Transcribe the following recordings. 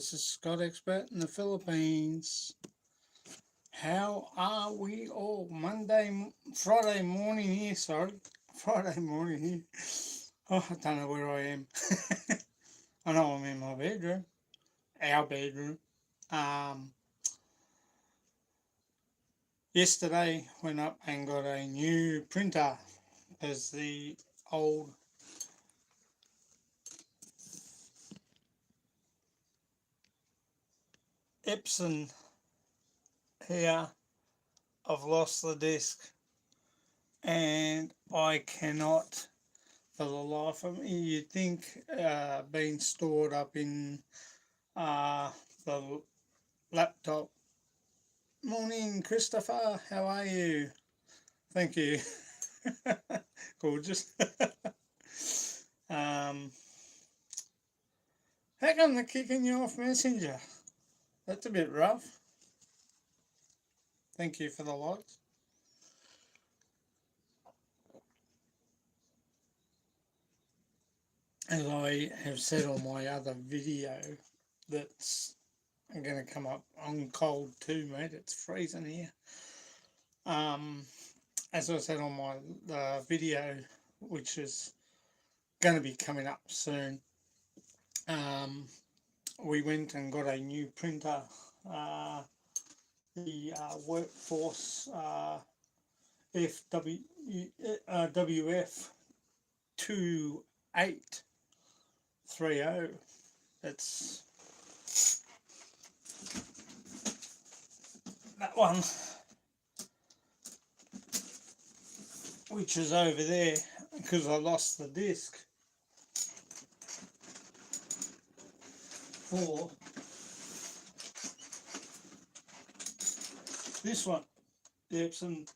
This is Scott Expat in the Philippines. How are we all? Friday morning here, sorry. Friday morning here. Oh, I don't know where I am. I know I'm in my bedroom, our bedroom. Um, Yesterday went up and got a new printer as the old Epson here. I've lost the disc and I cannot for the life of me. You'd think being stored up in the laptop. Morning, Christopher. How are you? Thank you. Gorgeous. um, how come they're kicking you off Messenger? That's a bit rough. Thank you for the likes. As I have said on my other video, that's going to come up. I'm cold too, mate. It's freezing here. As I said on my video, which is going to be coming up soon, we went and got a new printer, the Workforce WF 2830. It's that one, which is over there because I lost the disc for this one, the Epson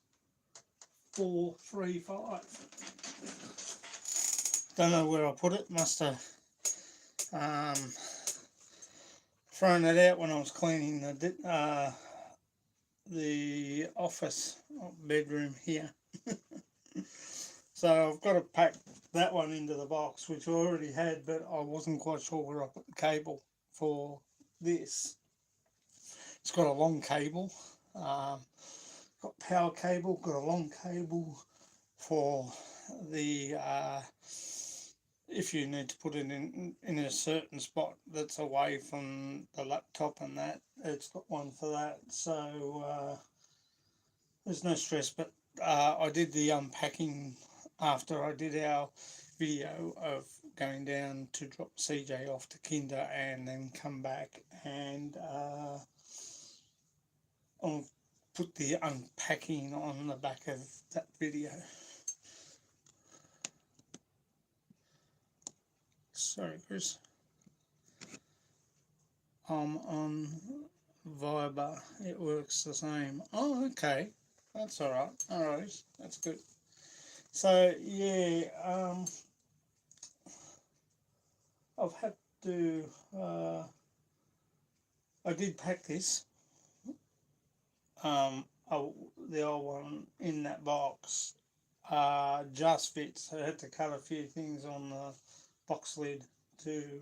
435. Don't know where I put it. Must have thrown it out when I was cleaning the office bedroom here. So I've got to pack that one into the box, which I already had, but I wasn't quite sure where I put the cable for this. It's got a long cable, got power cable, got a long cable for the if you need to put it in a certain spot that's away from the laptop and that, it's got one for that. So there's no stress, but I did the unpacking after I did our video of going down to drop CJ off to kinder and then come back, and I'll put the unpacking on the back of that video. Sorry, Chris. I'm on Viber. It works the same. Oh, okay. That's all right. All right. That's good. So yeah, I've had to. I did pack this. The old one in that box just fits. I had to cut a few things on the box lid to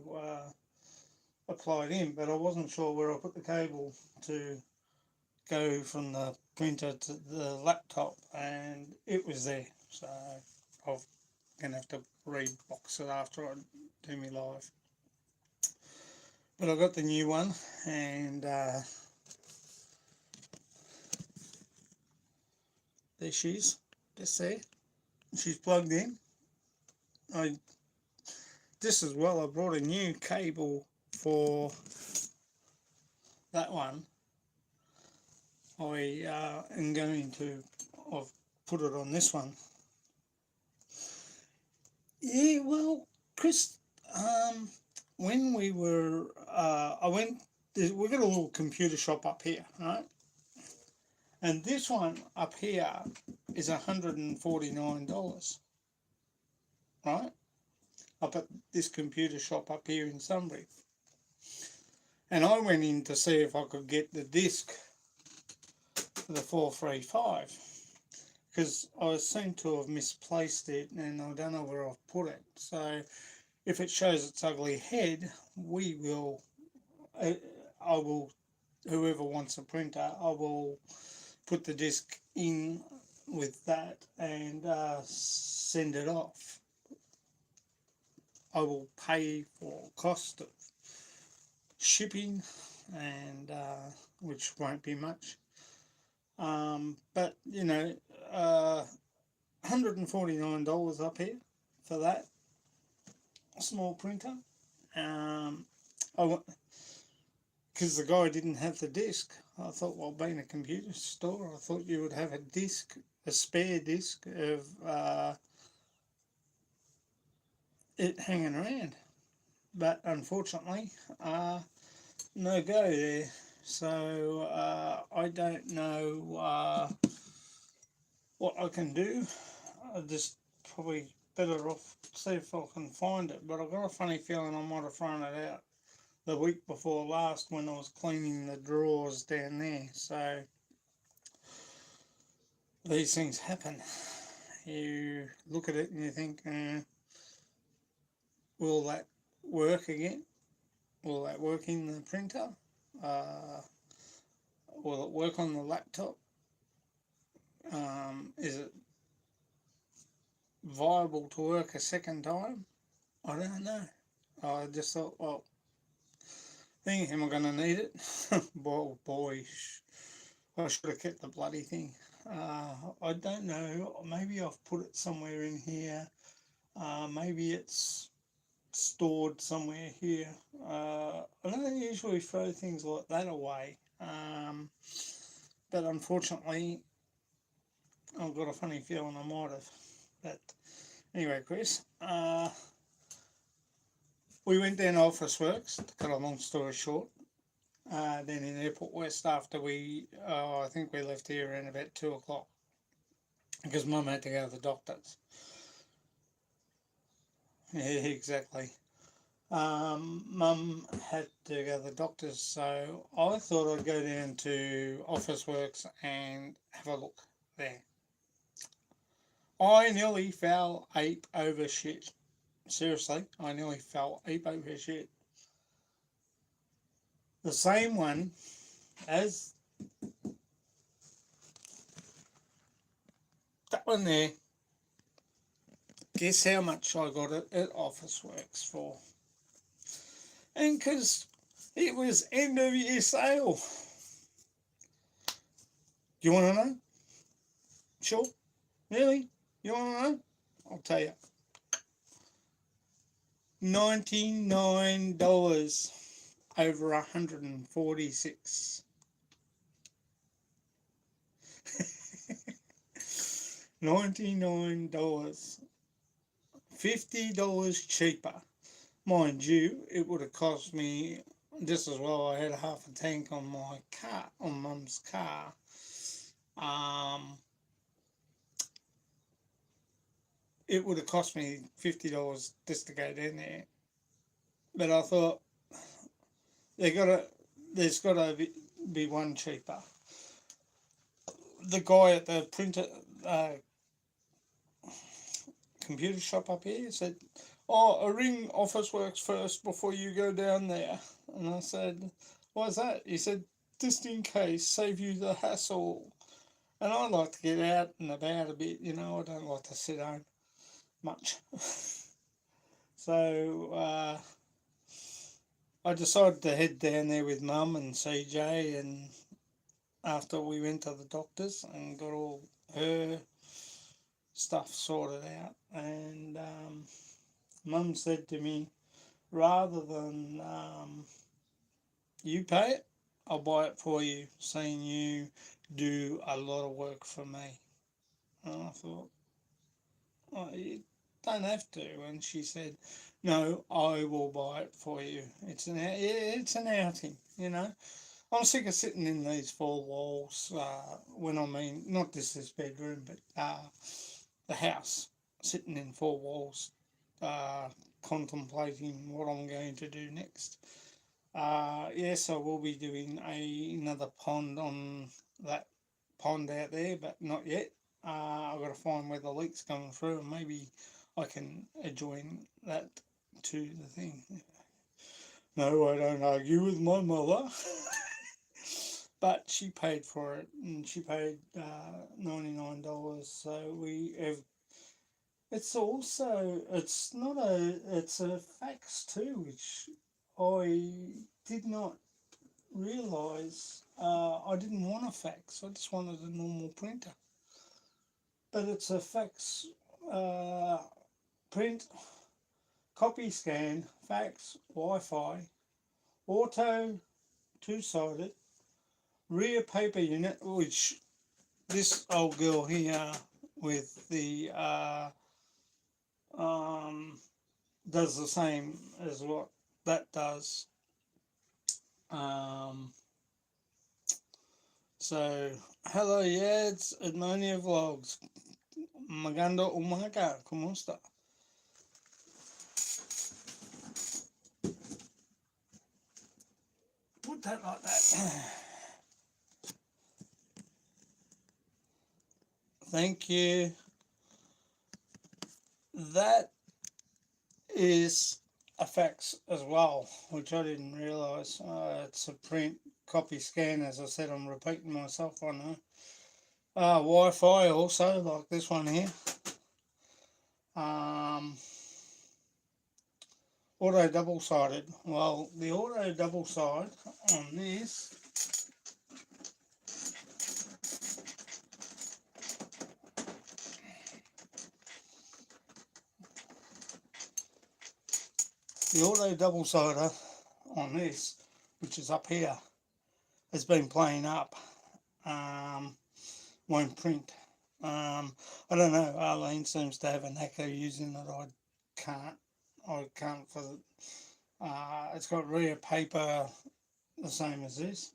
apply it in, but I wasn't sure where I put the cable to go from the printer to the laptop, and it was there. So I'm gonna have to rebox it after I do my live. But I got the new one, and there she is, just there. She's plugged in. This as well, I brought a new cable for that one. I am going to, I've put it on this one. Yeah, well, Chris, when we were, we've got a little computer shop up here, right? And this one up here is $149, right? Up at this computer shop up here in Sunbury. And I went in to see if I could get the disc for the 435, because I seem to have misplaced it and I don't know where I've put it. So if it shows its ugly head, we will I will, whoever wants a printer, I will put the disc in with that and send it off. I will pay for cost of shipping, and which won't be much. But you know, $149 up here for that small printer. I because the guy didn't have the disc. I thought, well, being a computer store, I thought you would have a disc, a spare disc of it hanging around. But unfortunately, no go there. So I don't know what I can do. I just probably better off see if I can find it. But I've got a funny feeling I might have thrown it out the week before last when I was cleaning the drawers down there. So these things happen. You look at it and you think, will that work again? Will that work in the printer? Will it work on the laptop? Is it viable to work a second time? I don't know. I just thought, well, am I going to need it? boy, I should have kept the bloody thing. I don't know. Maybe I've put it somewhere in here. Maybe it's stored somewhere here. I don't usually throw things like that away. But unfortunately, I've got a funny feeling I might have. But anyway, Chris, we went down Office Works, to cut a long story short. Then in Airport West after I think we left here around about 2 o'clock because Mum had to go to the doctors. Yeah, exactly. Mum had to go to the doctors, so I thought I'd go down to Office Works and have a look there. I nearly fell ape over shit. Seriously, I nearly fell ape over shit. The same one as that one there. Guess how much I got it at Office Works for? And because it was end of year sale. You want to know? Sure. Really? You want to know? I'll tell you. $99 over 146. $99. $50 cheaper. Mind you, it would have cost me just as well. I had half a tank on my car, on Mum's car. It would have cost me $50 just to go down there. But I thought there's got to be one cheaper. The guy at the printer computer shop up here said, "Oh, ring Office Works first before you go down there." And I said, "Why's that?" He said, "Just in case, save you the hassle." And I like to get out and about a bit, you know. I don't like to sit home much. So I decided to head down there with Mum and CJ, and after we went to the doctors and got all her stuff sorted out, and Mum said to me, rather than you pay it, I'll buy it for you, seeing you do a lot of work for me. And I thought, oh, you don't have to. And she said, no, I will buy it for you. It's an outing, you know. I'm sick of sitting in these four walls, when I mean, not just this bedroom, but the house, sitting in four walls, contemplating what I'm going to do next. Yes, I will be doing another pond on that pond out there, but not yet. I've got to find where the leak's coming through, and maybe I can join that to the thing. No, I don't argue with my mother. But she paid for it, and she paid $99. So we have. It's also it's not a it's a fax too, which I did not realise. I didn't want a fax. I just wanted a normal printer. But it's a fax, uh, print, copy, scan, fax, Wi-Fi, auto, two-sided, rear paper unit, which this old girl here with the um, does the same as what that does. Um, so, hello, Yads, Edmonia Vlogs. Maganda umaga, kumusta? Put that like that. Thank you. That is a fax as well, which I didn't realise. It's a print, copy, scan. As I said, I'm repeating myself. I know. Wi-Fi also, like this one here. Um, auto double-sided. Well, the auto double-side on this the auto double-sider on this, which is up here, has been playing up. Won't print. I don't know. Arlene seems to have a knack of using it. Can't. I can't for the. It's got rear paper the same as this.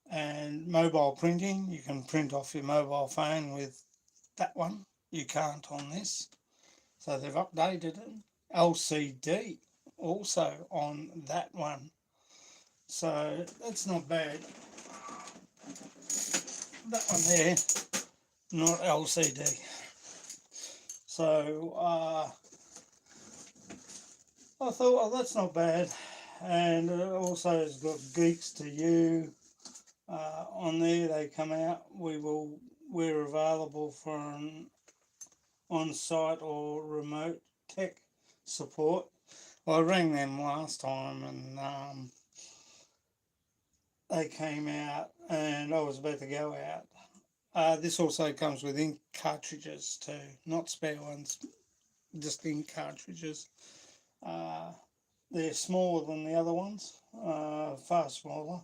And mobile printing. You can print off your mobile phone with that one. You can't on this. So they've updated it. LCD also on that one. So that's not bad. That one there, not LCD. So I thought, well, that's not bad. And it also has got Geeks to You on there. They come out. We're available for an on-site or remote tech support. Well, I rang them last time and they came out and I was about to go out. This also comes with ink cartridges too, not spare ones, just ink cartridges. Uh, they're smaller than the other ones, far smaller.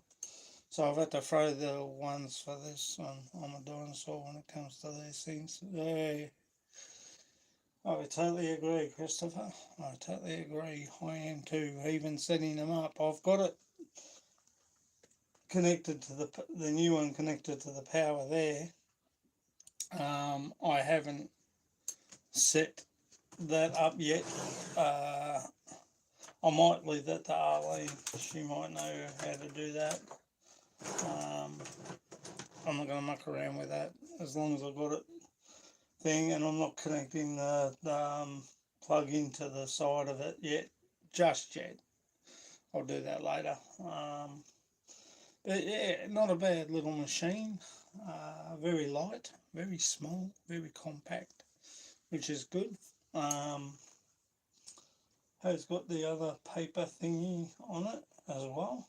So I've had to throw the ones for this one on the dinosaur when it comes to these things. Yeah, I totally agree, Christopher. I totally agree. I am too. Even setting them up, I've got it connected to the new one connected to the power there. I haven't set that up yet. I might leave that to Arlene. She might know how to do that. I'm not going to muck around with that as long as I've got it thing, and I'm not connecting the plug into the side of it yet, just yet. I'll do that later. But yeah, not a bad little machine. Very light, very small, very compact, which is good. Has got the other paper thingy on it as well.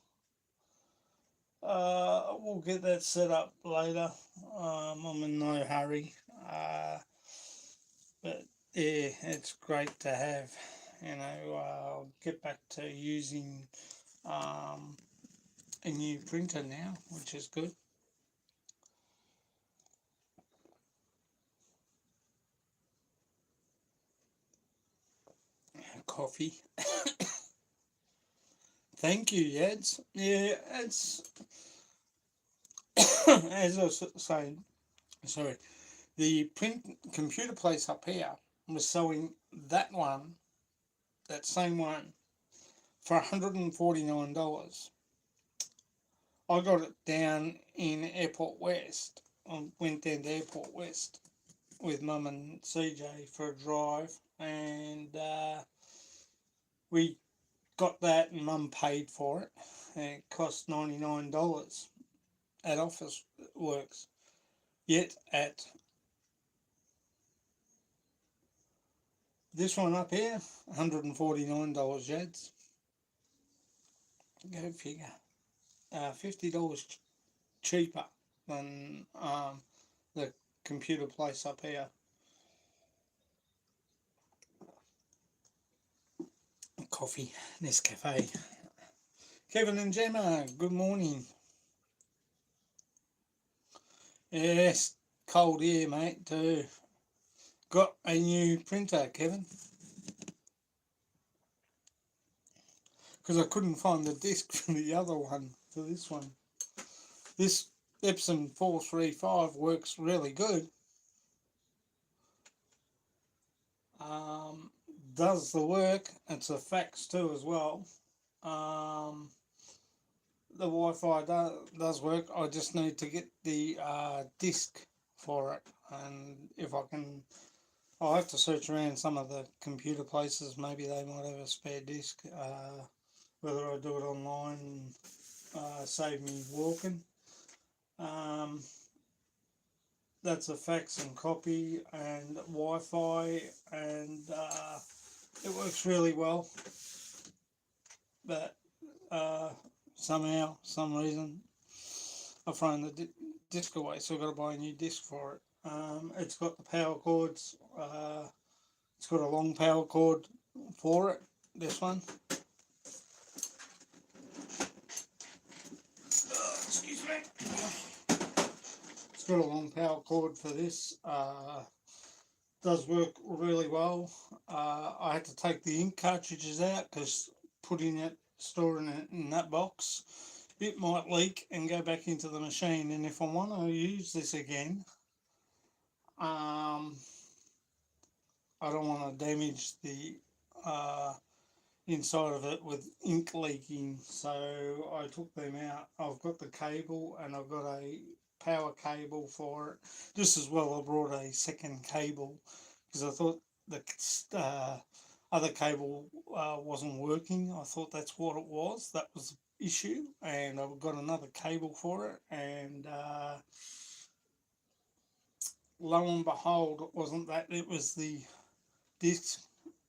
We'll get that set up later. I'm in no hurry. But yeah, it's great to have. I'll get back to using a new printer now, which is good. Coffee. Thank you, Yads. Yeah, it's as I was saying. Sorry, the print computer place up here was selling that same one, for $149. I got it down in Airport West. I went down to Airport West with Mum and CJ for a drive, and we got that, and Mum paid for it. It cost $99 at Office Works. Yet at this one up here, $149, Yads. Go figure. $50 cheaper than the computer place up here. Coffee, Nescafe. Kevin and Gemma, good morning. Yes, cold here, mate, too. Got a new printer, Kevin. Because I couldn't find the disc for the other one, for this one. This Epson 435 works really good. Does the work. It's a fax too as well. The Wi-Fi does work. I just need to get the disc for it, and if I can, I'll have to search around some of the computer places. Maybe they might have a spare disc. Whether I do it online, save me walking. That's a fax and copy and Wi-Fi, and it works really well. But somehow, some reason, I've thrown the disc away, so I've got to buy a new disc for it. It's got the power cords. It's got a long power cord for it. This one. Excuse me. It's got a long power cord for this. Does work really well. I had to take the ink cartridges out because storing it in that box, it might leak and go back into the machine. And if I want to use this again, I don't want to damage the inside of it with ink leaking, so I took them out. I've got the cable, and I've got a power cable for it. Just as well, I brought a second cable because I thought the other cable wasn't working. I thought that's what it was. That was the issue, and I've got another cable for it, and lo and behold, it wasn't that. It was the disc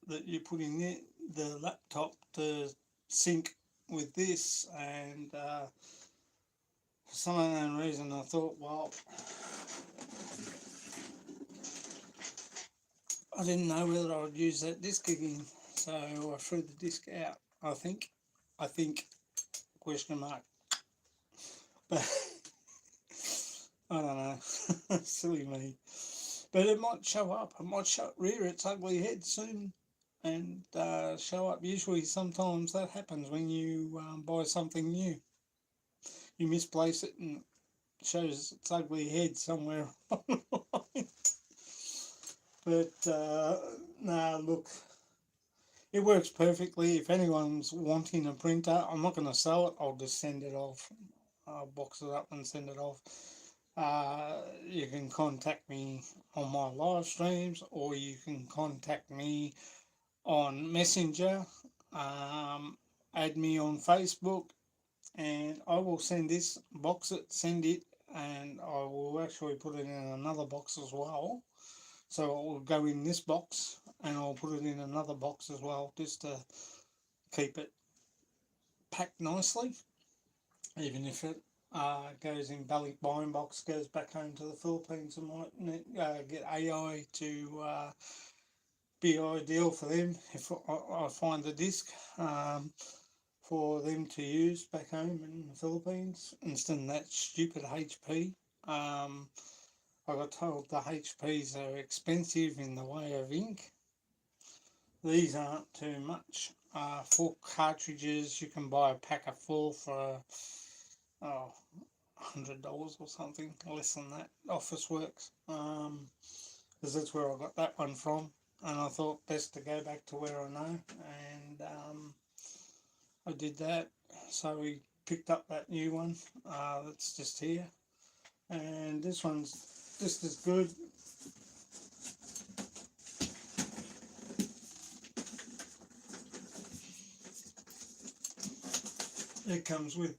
that you put in the laptop to sync with this, and for some unknown reason I thought, well, I didn't know whether I would use that disc again, so I threw the disc out. I think question mark, but I don't know. Silly me. But it might show up. It might rear its ugly head soon and show up. Usually, sometimes that happens when you buy something new. You misplace it and it shows its ugly head somewhere online. But nah, look, it works perfectly. If anyone's wanting a printer, I'm not going to sell it. I'll just send it off. I'll box it up and send it off. You can contact me on my live streams, or you can contact me on Messenger, add me on Facebook, and I will send it, and I will actually put it in another box as well. So it will go in this box, and I'll put it in another box as well, just to keep it packed nicely, even if it goes in bulk buying box, goes back home to the Philippines. I might get AI to be ideal for them if I find the disc for them to use back home in the Philippines instead of that stupid HP. I got told the HPs are expensive in the way of ink. These aren't too much. 4 cartridges, you can buy a pack of 4 for $100 or something, less than that. Office Works, because that's where I got that one from, and I thought best to go back to where I know, and I did that. So we picked up that new one that's just here, and this one's just as good. It comes with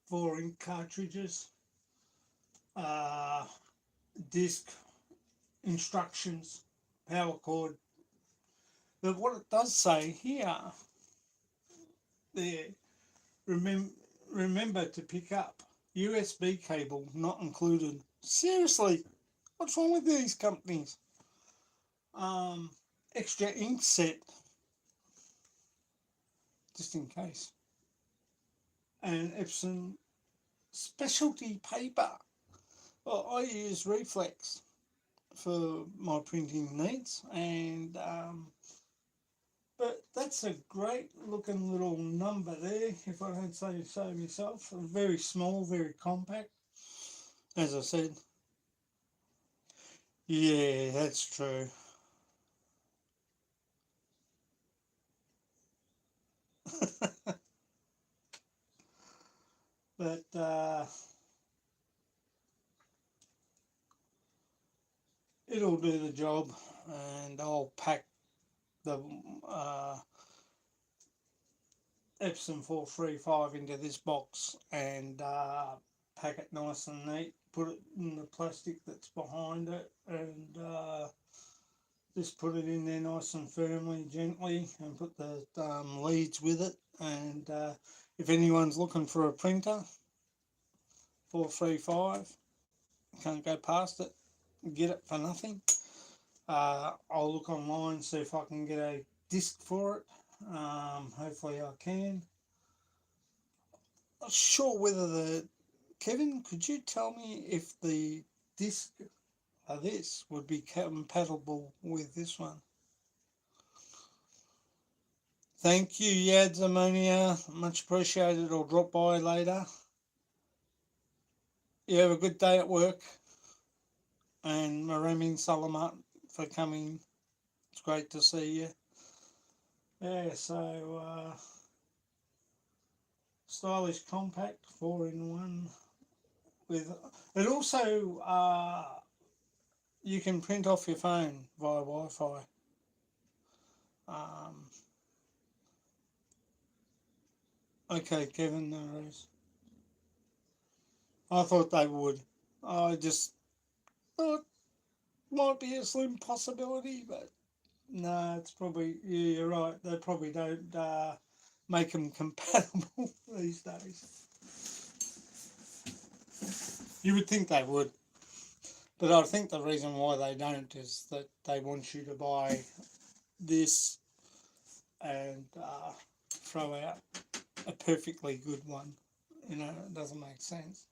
4 ink cartridges, uh, disc, instructions, power cord. But what it does say here, there, remember, remember to pick up USB cable not included. Seriously, what's wrong with these companies? Um, Extra ink set, just in case, and Epson specialty paper. Well, I use Reflex for my printing needs, and but that's a great looking little number there, if I don't say so myself. Very small, very compact, as I said. Yeah, that's true. But it'll do the job, and I'll pack the uh, Epson 435 into this box and pack it nice and neat. Put it in the plastic that's behind it, and just put it in there nice and firmly, gently, and put the leads with it. And if anyone's looking for a printer, 435, can't go past it. Get it for nothing. I'll look online, see if I can get a disc for it. Hopefully I can. Not sure whether the Kevin, could you tell me if the disc of this would be compatible with this one? Thank you, Yads Ammonia. Much appreciated. I'll drop by later. You have a good day at work. And Maramin Salamat for coming. It's great to see you. Yeah, so stylish compact 4-in-1 with it also you can print off your phone via Wi-Fi. Um, okay, Kevin, no worries. I thought they would. I just thought might be a slim possibility, but no, it's probably, yeah, you're right. They probably don't make them compatible these days. You would think they would, but I think the reason why they don't is that they want you to buy this and throw out a perfectly good one. You know, it doesn't make sense.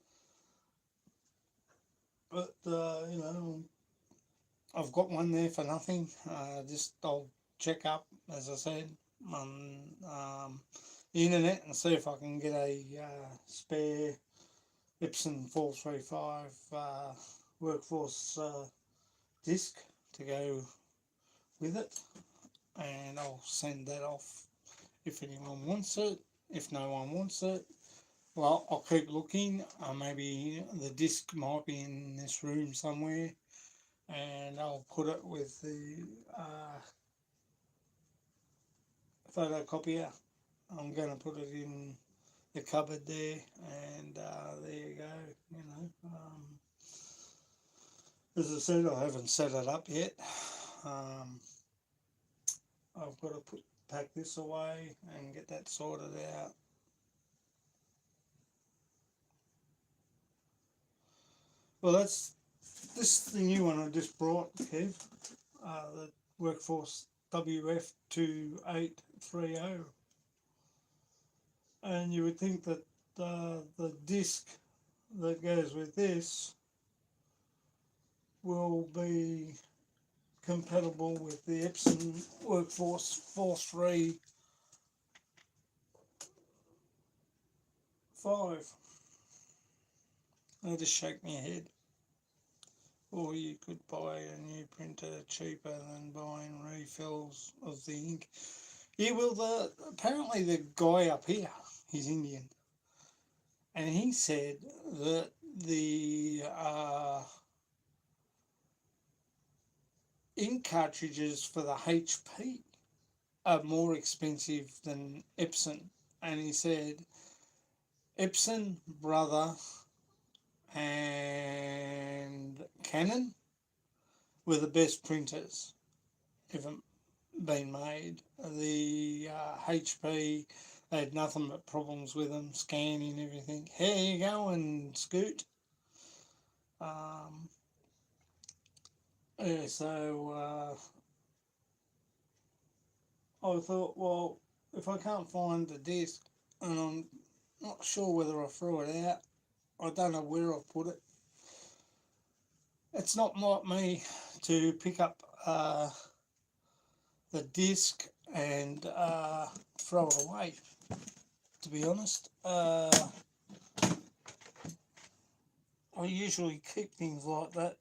But you know, I've got one there for nothing. Just I'll check up, as I said, on the internet and see if I can get a spare Epson 435 workforce disc to go with it, and I'll send that off if anyone wants it. If no one wants it, well, I'll keep looking. Maybe the disc might be in this room somewhere, and I'll put it with the photocopier. I'm going to put it in the cupboard there, and there you go. You know, as I said, I haven't set it up yet. I've got to pack this away and get that sorted out. Well, this is the new one I just brought, Kev. The Workforce WF2830. And you would think that the disc that goes with this will be compatible with the Epson Workforce 435. I just shake my head. Or you could buy a new printer cheaper than buying refills of the ink. Yeah, well, apparently the guy up here, he's Indian, and he said that the ink cartridges for the HP are more expensive than Epson, and he said Epson, Brother, and Canon were the best printers ever been made. The HP, they had nothing but problems with them, scanning everything. How you going, Scoot? Um, yeah, so I thought, well, if I can't find the disc and I'm not sure whether I threw it out, I don't know where I put it. It's not like me to pick up the disc and throw it away, to be honest. I usually keep things like that.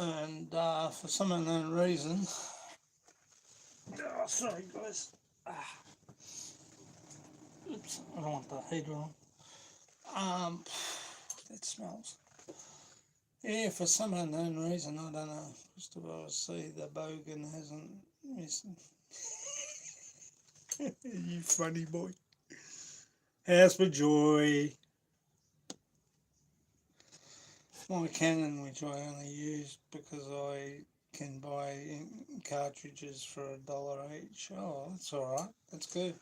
And for some unknown reason, oh, sorry guys, oops, I don't want the heater on. That smells. Yeah, for some unknown reason, I don't know. First of all, I see the bogan hasn't missed. You funny boy. House for joy. My Canon, which I only use because I can buy cartridges for $1 each. Oh, that's all right. That's good.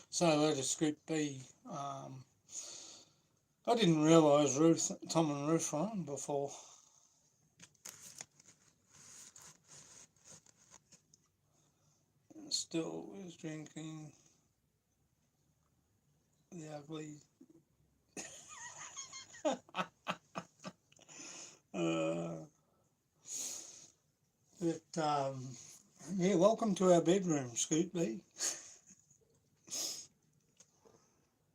So let a script be. I didn't realise Tom and Ruth were on before. Still was drinking the ugly. But yeah, welcome to our bedroom, Scoot B.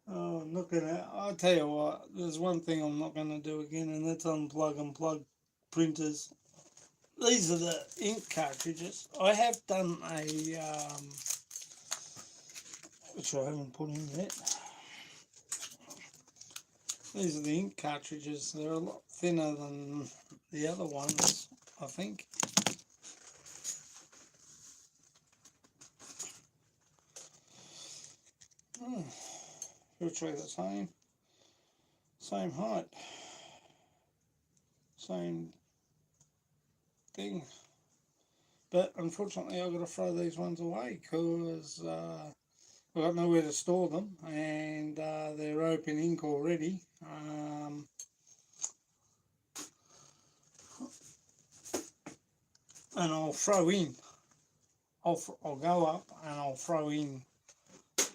Oh, I'm not gonna. I'll tell you what. There's one thing I'm not gonna do again, and that's unplug and plug printers. These are the ink cartridges. I have done a which I haven't put in yet. These are the ink cartridges. They're a lot thinner than the other ones, I think. Virtually the same height, same thing. But unfortunately, I've got to throw these ones away because I've got nowhere to store them, and they're open ink already. And I'll throw in. I'll go up and I'll throw in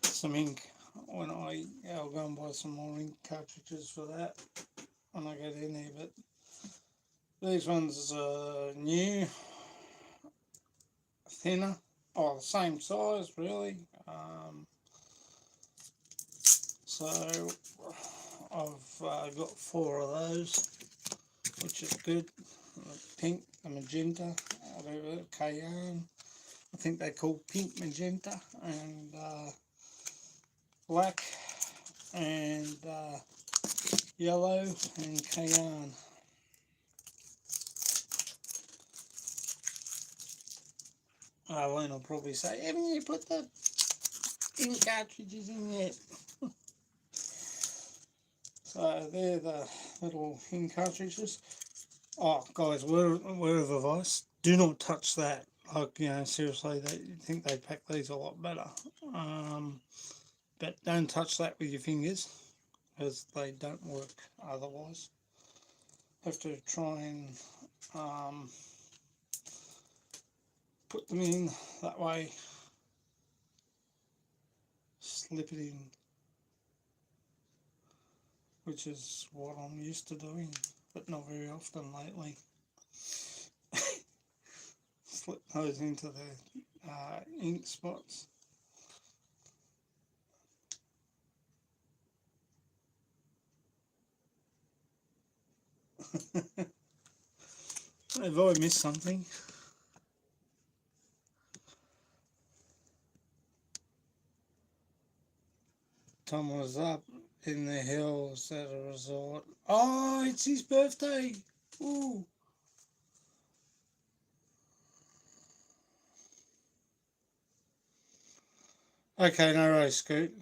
some ink when I'll go and buy some more ink cartridges for that when I get in there. But these ones are new, thinner, the same size really. So I've got 4 of those, which is good. The pink, the magenta, whatever, cayenne. I think they call pink magenta, and black, and yellow, and cayenne. Arlene will probably say, haven't you put the ink cartridges in yet? So they're the little ink cartridges. Oh, guys, word of advice, do not touch that. Like, seriously, you think they pack these a lot better. But don't touch that with your fingers, because they don't work otherwise. Have to try and put them in that way, slip it in, which is what I'm used to doing, but not very often lately. Slip those into the ink spots. Have I missed something? Tom was up in the hills at a resort. Oh, it's his birthday! Ooh. Okay, no worries, Scoot.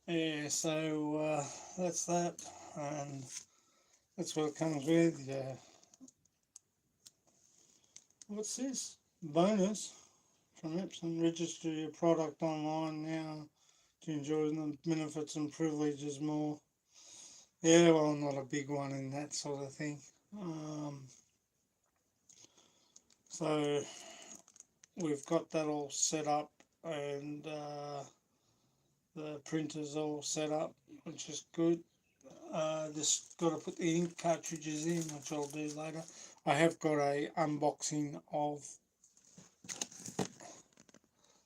Yeah, so that's that, and that's what it comes with. Yeah, what's this? Bonus from Epson. Register your product online now to enjoy the benefits and privileges more. Yeah, well, I'm not a big one in that sort of thing. Um, so we've got that all set up, and the printer's all set up, which is good. Just got to put the ink cartridges in, which I'll do later. I have got a unboxing of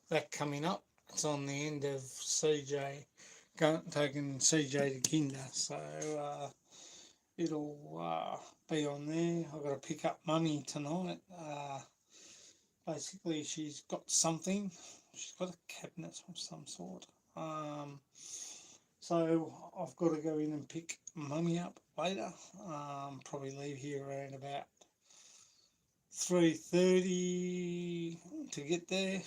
that coming up. It's on the end of CJ, taking CJ to Kinder, so it'll be on there. I've got to pick up Mummy tonight. Basically, she's got something. She's got a cabinet of some sort. So I've got to go in and pick Mummy up later. Probably leave here around about 3:30 to get there.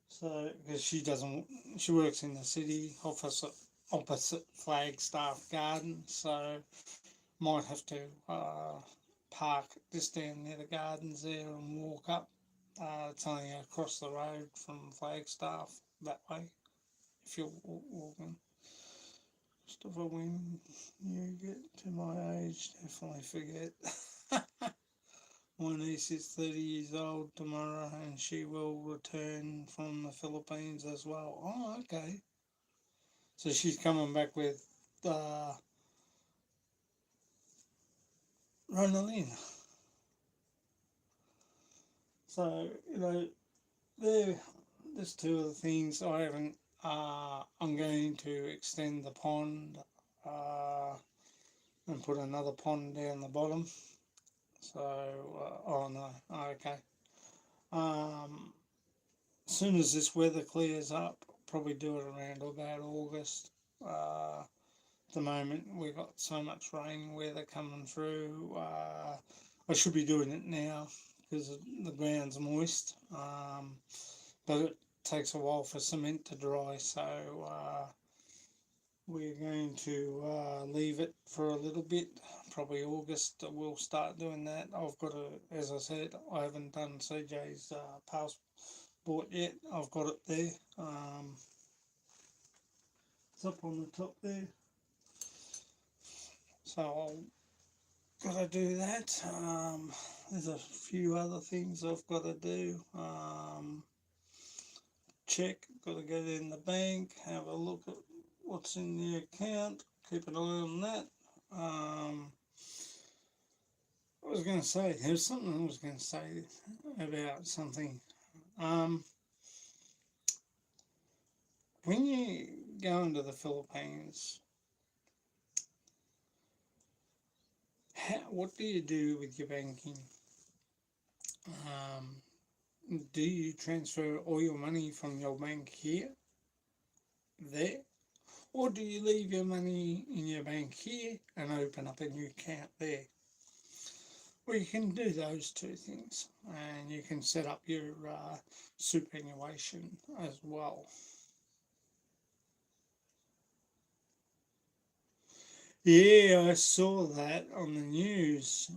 So because she works in the city opposite Flagstaff Garden, so might have to park just down near the gardens there and walk up. It's only across the road from Flagstaff that way. If you're walking, Christopher, when you get to my age, definitely forget. My niece is 30 years old tomorrow and she will return from the Philippines as well. Oh, okay. So she's coming back with uh, Ronaldin. So, there's two of the things I haven't. I'm going to extend the pond uh, and put another pond down the bottom. So, oh no, okay. As soon as this weather clears up, I'll probably do it around about August. At the moment, we've got so much rain weather coming through. I should be doing it now because the ground's moist, but it takes a while for cement to dry, so we're going to leave it for a little bit. Probably August we'll start doing that. I've got to, as I said, I haven't done CJ's passport yet. I've got it there. It's up on the top there. So I'll got to do that. There's a few other things I've got to do. Check, got to get in the bank, have a look at what's in the account, keep an eye on that. I was going to say, there's something I was going to say about something. When you go into the Philippines, what do you do with your banking? Um, do you transfer all your money from your bank here, there? Or do you leave your money in your bank here and open up a new account there? Well, you can do those two things and you can set up your superannuation as well. Yeah, I saw that on the news.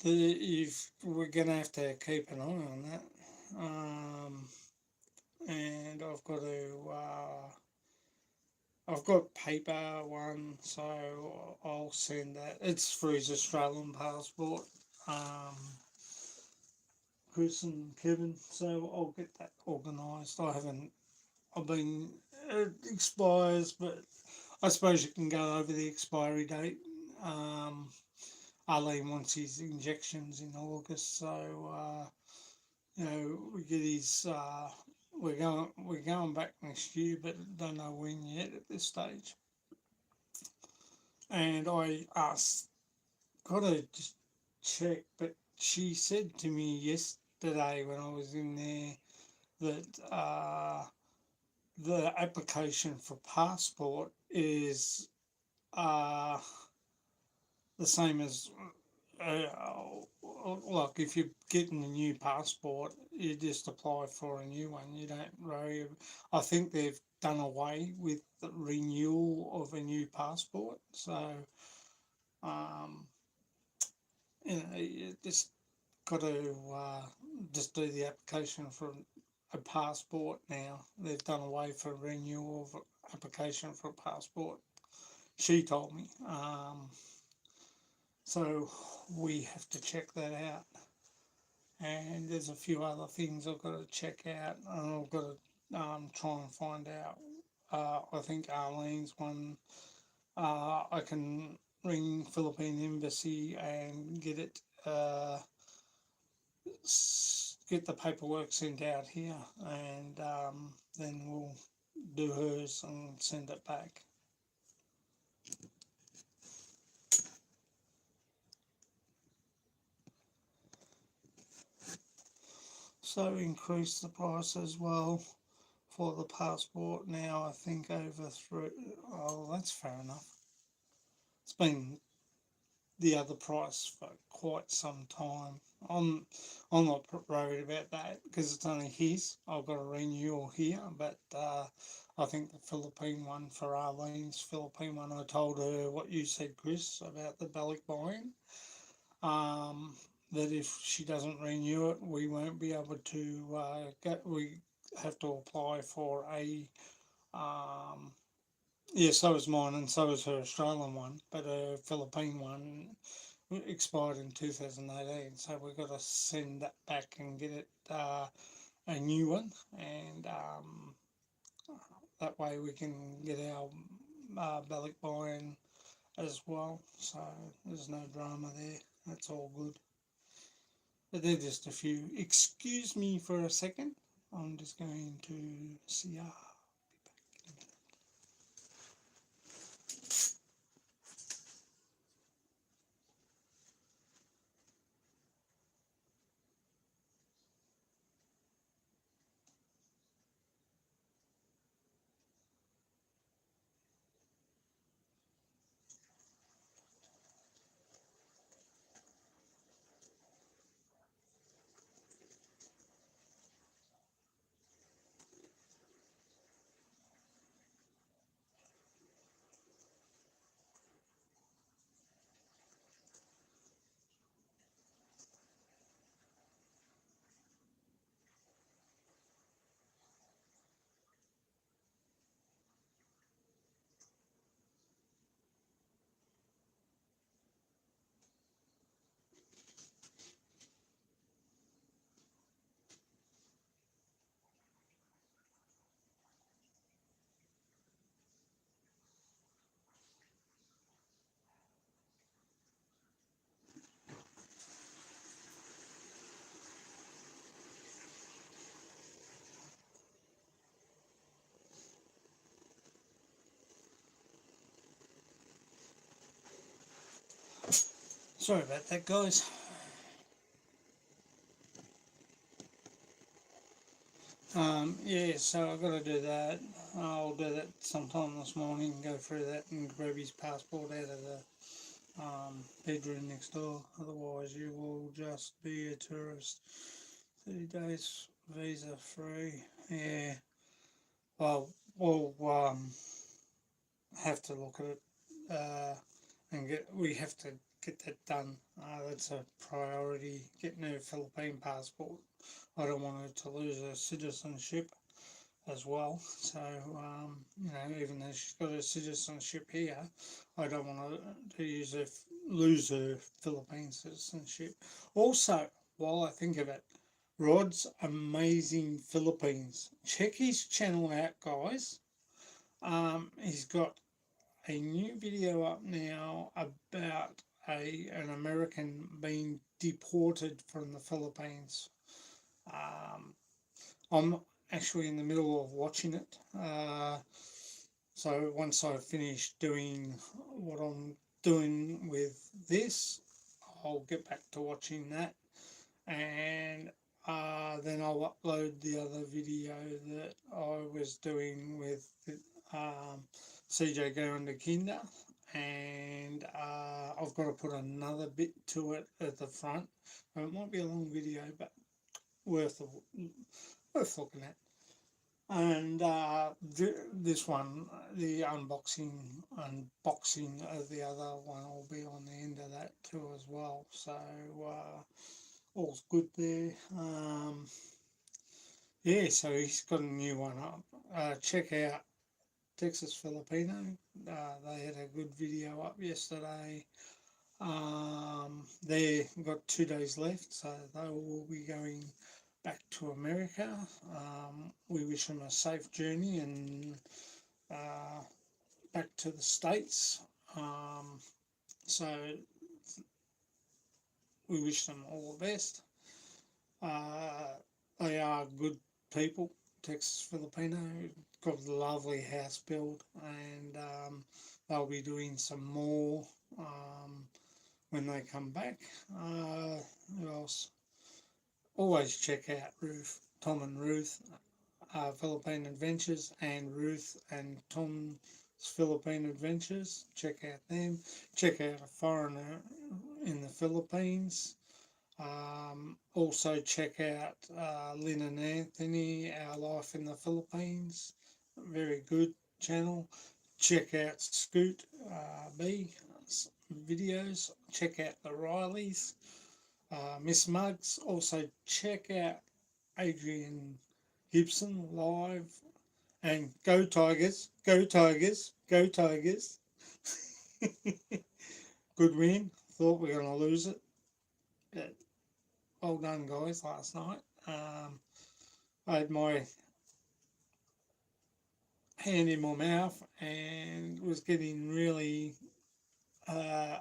We're going to have to keep an eye on that. And I've got paper one, so I'll send that. It's for his Australian passport, Chris and Kevin. So I'll get that organised. I've been, it expires, but I suppose you can go over the expiry date. Arlene wants his injections in August, so we get his. We're going back next year, but don't know when yet at this stage. And I asked, gotta just check, but she said to me yesterday when I was in there that the application for passport is the same as like if you're getting a new passport, you just apply for a new one. You don't worry. I think they've done away with the renewal of a new passport. So, um, you just got to just do the application for a passport now. They've done away for renewal of application for a passport. She told me. So we have to check that out. And there's a few other things I've got to check out, and I've got to try and find out. I think Arlene's one. I can ring Philippine Embassy and get it, get the paperwork sent out here, and then we'll do hers and send it back. So increase the price as well for the passport now, I think over through. Oh, that's fair enough. It's been the other price for quite some time. I'm not worried about that because it's only his. I've got a renewal here, but I think the Philippine one, for Arlene's Philippine one, I told her what you said, Chris, about the ballot buying. That if she doesn't renew it, we won't be able to get. We have to apply for a. Yeah, so is mine, and so is her Australian one, but her Philippine one expired in 2018, so we've got to send that back and get it a new one, and that way we can get our ballot buy-in as well. So there's no drama there. That's all good. But they're just a few. Excuse me for a second. I'm just going to see. Sorry about that, guys. Yeah, so I've got to do that. I'll do that sometime this morning, go through that and grab his passport out of the bedroom next door. Otherwise, you will just be a tourist. 30 days visa free. Yeah. Well, we'll have to look at it and we have to get that done. That's a priority, getting her Philippine passport. I don't want her to lose her citizenship as well. So, even though she's got her citizenship here, I don't want her to lose her Philippine citizenship. Also, while I think of it, Rod's Amazing Philippines. Check his channel out, guys. He's got a new video up now about an American being deported from the Philippines. I'm actually in the middle of watching it. So once I finish doing what I'm doing with this, I'll get back to watching that. And then I'll upload the other video that I was doing with CJ going to kinder, and I've got to put another bit to it at the front. It might be a long video, but worth looking at. And this one, the unboxing of the other one will be on the end of that too as well. So all's good there. Yeah, so he's got a new one up. Check out Texas Filipino. They had a good video up yesterday. They got 2 days left, so they will be going back to America. We wish them a safe journey and back to the States. So we wish them all the best. They are good people. Texas Filipino got a lovely house built, and they'll be doing some more when they come back. Who else? Always check out Tom and Ruth, Philippine Adventures, and Ruth and Tom's Philippine Adventures. Check out them. Check out A Foreigner in the Philippines. Also check out Lynn and Anthony, Our Life in the Philippines. Very good channel. Check out Scoot B videos. Check out the Rileys. Miss Muggs. Also check out Adrian Gibson live. And go Tigers, go Tigers, go Tigers. Good win. Thought we were going to lose it. But well done, guys, last night. I had my hand in my mouth and was getting really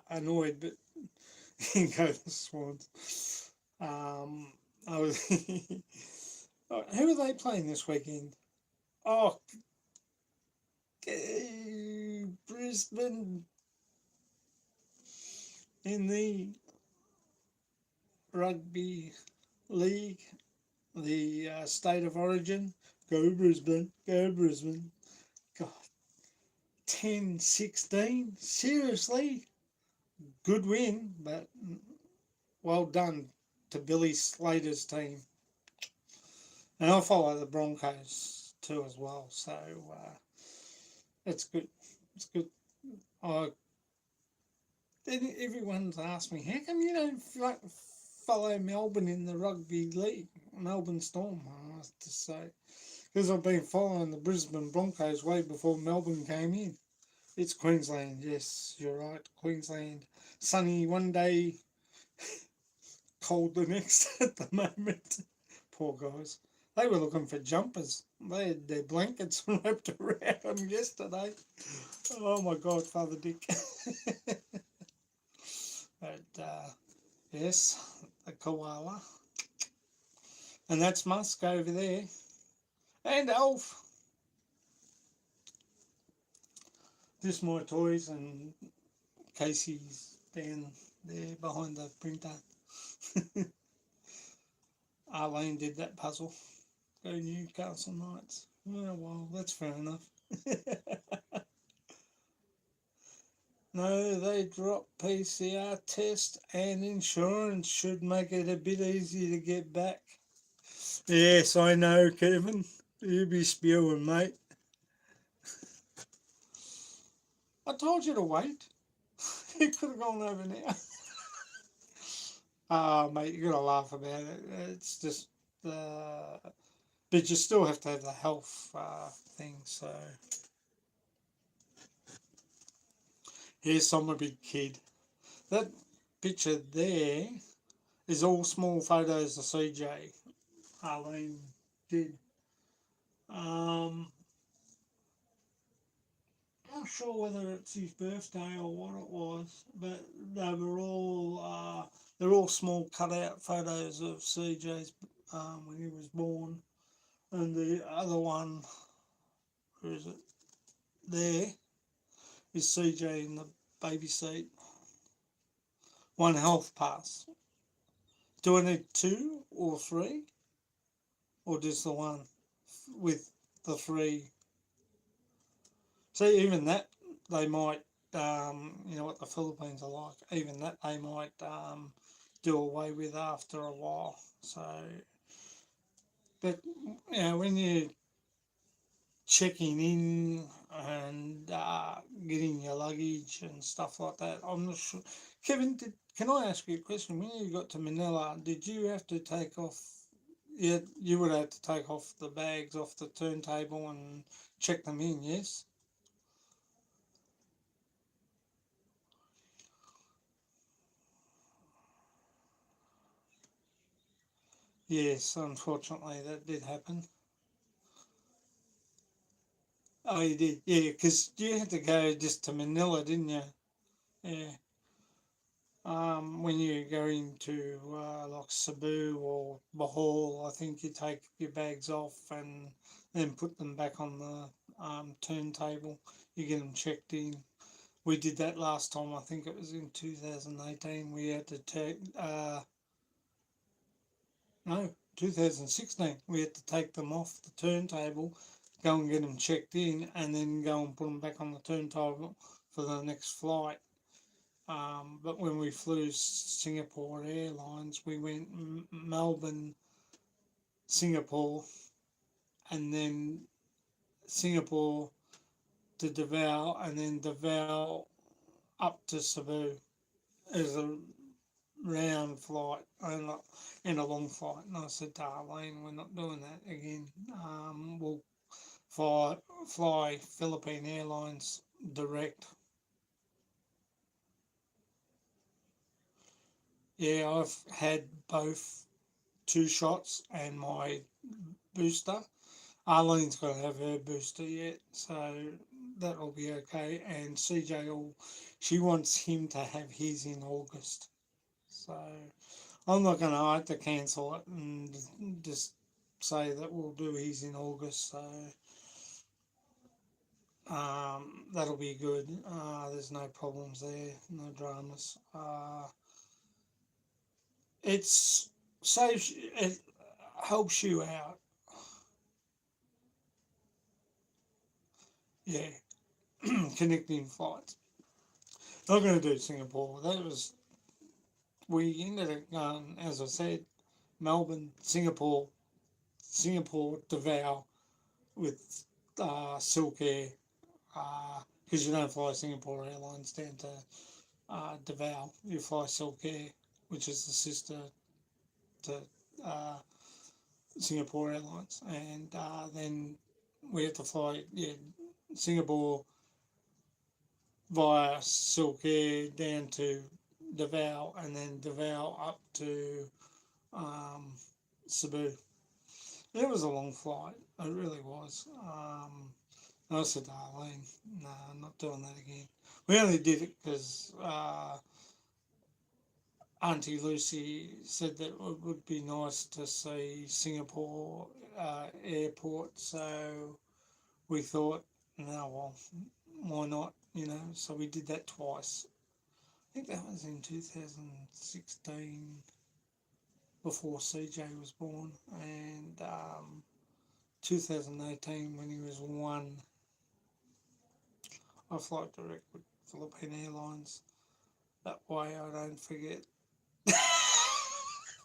annoyed, but go the Swans. I was. Who are they playing this weekend? Oh, Brisbane in the rugby league, the state of origin. Go Brisbane, go Brisbane. God, 10-16, seriously? Good win, but well done to Billy Slater's team. And I'll follow the Broncos too as well, so it's good. It's good. Everyone's asked me, how come you don't follow Melbourne in the rugby league, Melbourne Storm? I have to say, because I've been following the Brisbane Broncos way before Melbourne came in. It's Queensland, yes, you're right, Queensland. Sunny one day, cold the next at the moment. Poor guys. They were looking for jumpers. They had their blankets wrapped around them yesterday. Oh my God, Father Dick. But yes, the koala. And that's Musk over there. And Elf. Just my toys, and Casey's down there behind the printer. Arlene did that puzzle. Go Newcastle Knights. Oh, well, that's fair enough. No, they dropped PCR test, and insurance should make it a bit easier to get back. Yes, I know, Kevin. You be spewing, mate. I told you to wait. You could have gone over now. Mate, you're gonna laugh about it. It's just, but you still have to have the health thing. So here's some big kid. That picture there is all small photos of CJ. Arlene did. Not sure whether it's his birthday or what it was, but they were all they're all small cutout photos of CJ's when he was born, and the other one, where is it? There is CJ in the baby seat. One health pass. Do I need two or three, or just the one with the three? See, even that they might, you know what the Philippines are like. Even that they might do away with after a while. So, but you know, when you checking in and getting your luggage and stuff like that. I'm not sure. Kevin, can I ask you a question? When you got to Manila, did you have to take off? Yeah, you would have to take off the bags off the turntable and check them in. Yes. Yes, unfortunately, that did happen. Oh, you did, yeah, because you had to go just to Manila, didn't you? Yeah. When you go into like Cebu or Bohol, I think you take your bags off and then put them back on the turntable. You get them checked in. We did that last time. I think it was in 2018. We had to take no 2016. We had to take them off the turntable, go and get them checked in, and then go and put them back on the turntable for the next flight. But when we flew Singapore Airlines, we went Melbourne, Singapore, and then Singapore to Davao, and then Davao up to Cebu as a round flight and a long flight. And I said to Arlene, we're not doing that again. We'll fly Philippine Airlines direct. Yeah, I've had both two shots and my booster. Arlene's got to have her booster yet, so that'll be okay. And CJ she wants him to have his in August. So I'm not going to have to cancel it and just say that we'll do his in August. So that'll be good. There's no problems there, no dramas. It's saves, it helps you out. Yeah, connecting flights. Not going to do Singapore. That was we ended up going, as I said, Melbourne, Singapore, Davao with Silk Air, because you don't fly Singapore Airlines down to Davao. You fly Silk Air, which is the sister to uh, Singapore Airlines, and then we had to fly Singapore via Silk Air down to Davao, and then Davao up to um, Cebu. It was a long flight. It really was. I said to Arlene, no, I'm not doing that again. We only did it because Auntie Lucy said that it would be nice to see Singapore airport. So we thought, no, well, why not? You know, so we did that twice. I think that was in 2016 before CJ was born, and 2018 when he was one. I fly direct with Philippine Airlines. That way I don't forget.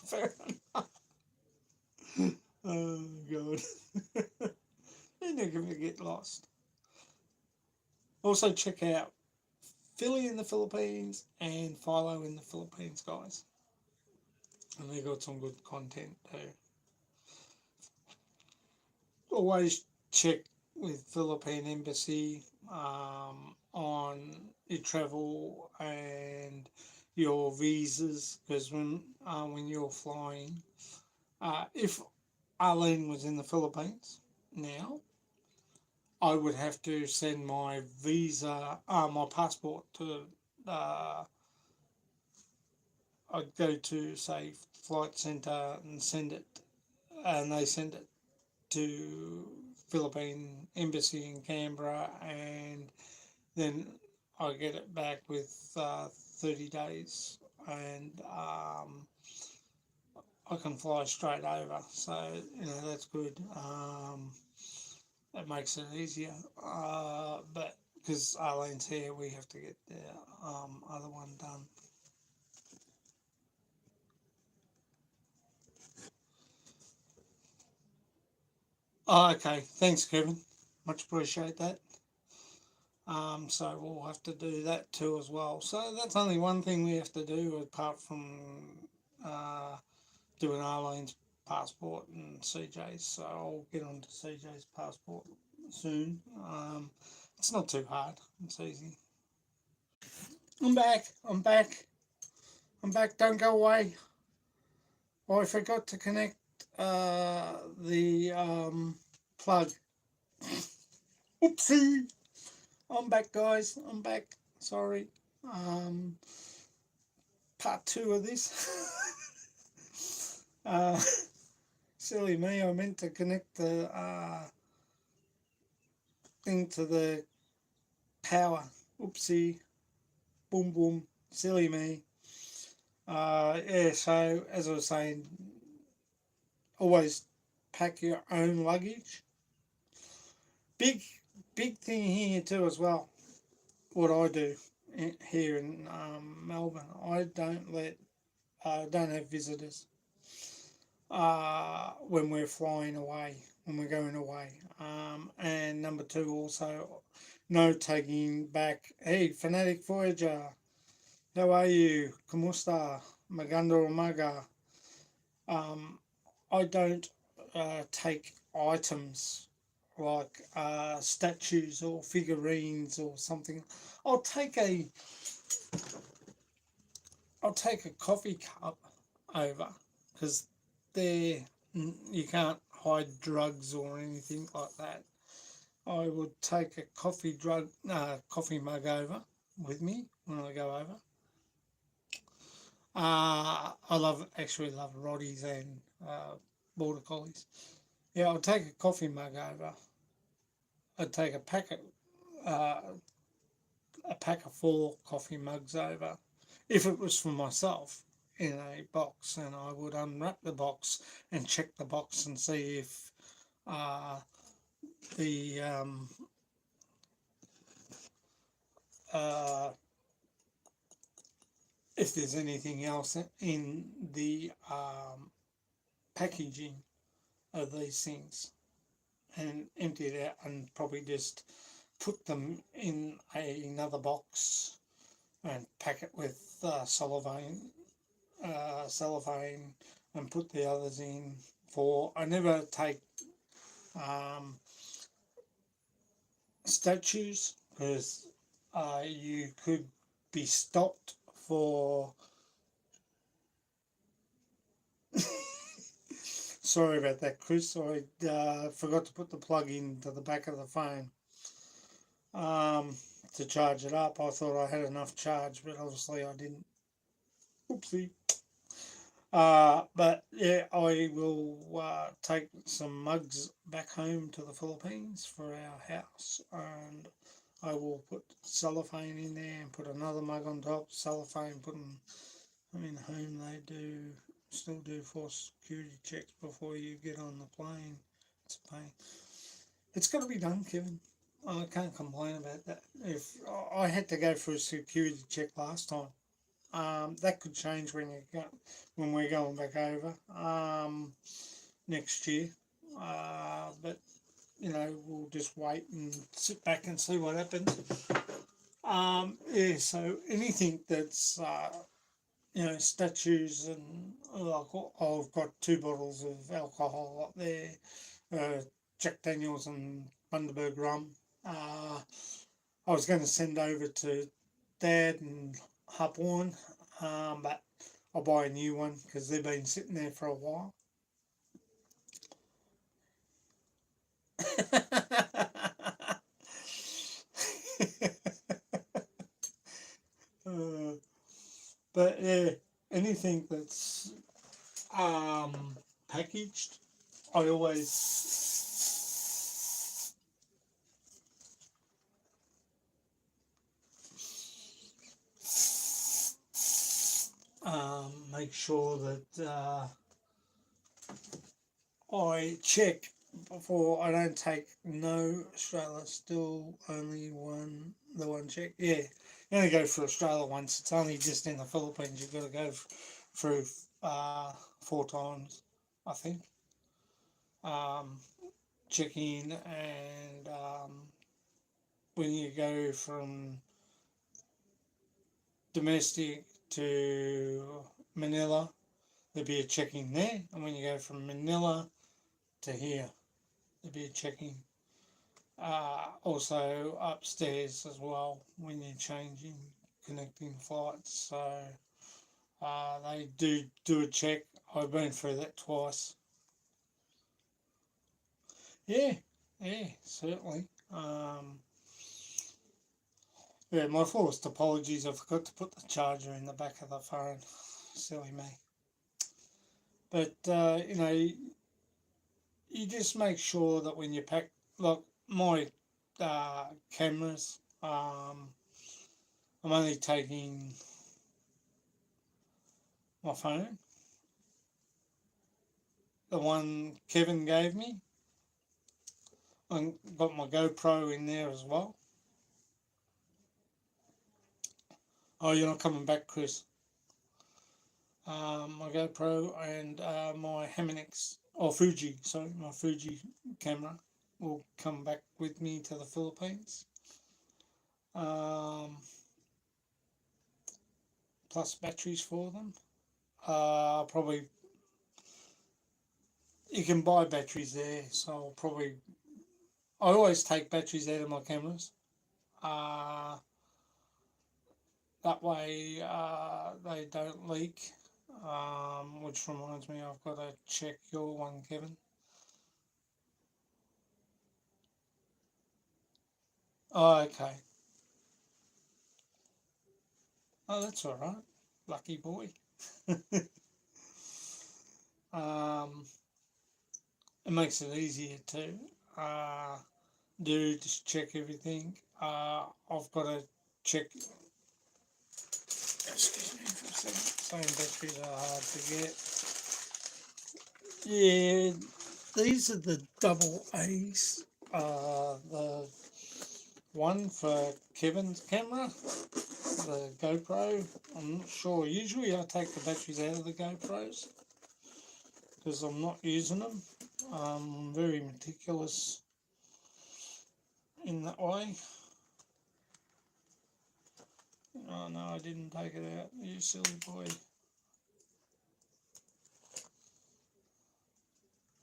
Fair enough. Oh, God. You're not going to get lost. Also, check out Philly in the Philippines and Philo in the Philippines, guys. And they got some good content too. Always check with Philippine Embassy on your travel and your visas, because when you're flying, if Arlene was in the Philippines now, I would have to send my visa, my passport to. I'd go to say Flight Centre and send it, and they send it to Philippine Embassy in Canberra, and then I get it back with 30 days, and I can fly straight over. So that's good. That makes it easier. But because Arlene's here, we have to get the other one done. Oh, okay. Thanks, Kevin. Much appreciate that. So we'll have to do that too as well. So that's only one thing we have to do apart from uh, doing Arlene's passport and CJ's. So I'll get on to CJ's passport soon. It's not too hard. It's easy. I'm back. I'm back. I'm back. Don't go away. Oh, I forgot to connect the plug. Oopsie. I'm back, guys. I'm back. Sorry. Um, part two of this. uh, silly me. I meant to connect the thing to the power. Oopsie. Boom, boom. Silly me. Yeah, so as I was saying, always pack your own luggage. Big, big thing here too as well. What I do here in Melbourne, I don't have visitors when we're flying away, when we're going away. And number two, also, no taking back. Hey, Fanatic Voyager, how are you? Kumusta? Maganda Umaga. I don't take items like statues or figurines or something. I'll take a I'll take a coffee cup over because there you can't hide drugs or anything like that. I would take a coffee mug over with me when I go over. I actually love Roddies and border collies. Yeah, I'll take a coffee mug over. I'd take uh, a pack of 4 coffee mugs over, if it was for myself, in a box, and I would unwrap the box and check the box and see uh, the uh, if there's anything else in the packaging of these things, and empty it out and probably just put them in another box and pack it with cellophane and put the others in. For I never take um, statues because you could be stopped for. Sorry about that, Chris. I forgot to put the plug into the back of the phone to charge it up. I thought I had enough charge, but obviously I didn't. Oopsie. But yeah, I will take some mugs back home to the Philippines for our house, and I will put cellophane in there and put another mug on top. Cellophane, I mean, home they still do force security checks before you get on the plane. It's a pain. It's got to be done, Kevin. I can't complain about that. If I had to go for a security check last time. That could change when we're going back over next year. But we'll just wait and sit back and see what happens. Yeah. So anything that's statues and like I've got 2 bottles of alcohol up there, Jack Daniels and Bundaberg rum. I was going to send over to Dad and hop on, but I'll buy a new one because they've been sitting there for a while. uh, but yeah, anything that's packaged, I always make sure that I check before. I don't take no Australia. Still only the one check. Yeah, you only go for Australia once. It's only just in the Philippines. You've got to go through 4 times, I think. Um, check in and when you go from domestic to Manila, there'll be a check-in there, and when you go from Manila to here, there'll be a check-in. Also upstairs as well when you're changing, connecting flights. So they do a check. I've been through that twice. Yeah, yeah, certainly. Yeah, my fullest apologies. I forgot to put the charger in the back of the phone. Silly me. But you just make sure that when you pack, look, my cameras, I'm only taking my phone, the one Kevin gave me. I got my GoPro in there as well. Oh, you're not coming back, Chris. My GoPro and my Hamanix, or Fuji, sorry, my Fuji camera will come back with me to the Philippines. Plus batteries for them. Probably you can buy batteries there, so I'll probably I always take batteries out of my cameras. Uh, that way they don't leak. Which reminds me, I've got to check your one, Kevin. Oh, okay. Oh, that's all right. Lucky boy. um, it makes it easier to just check everything. I've got to check. Excuse me for a second. Same batteries are hard to get. Yeah, these are the double A's. The one for Kevin's camera, the GoPro. I'm not sure. Usually I take the batteries out of the GoPros because I'm not using them. I'm very meticulous in that way. Oh no, I didn't take it out. You silly boy.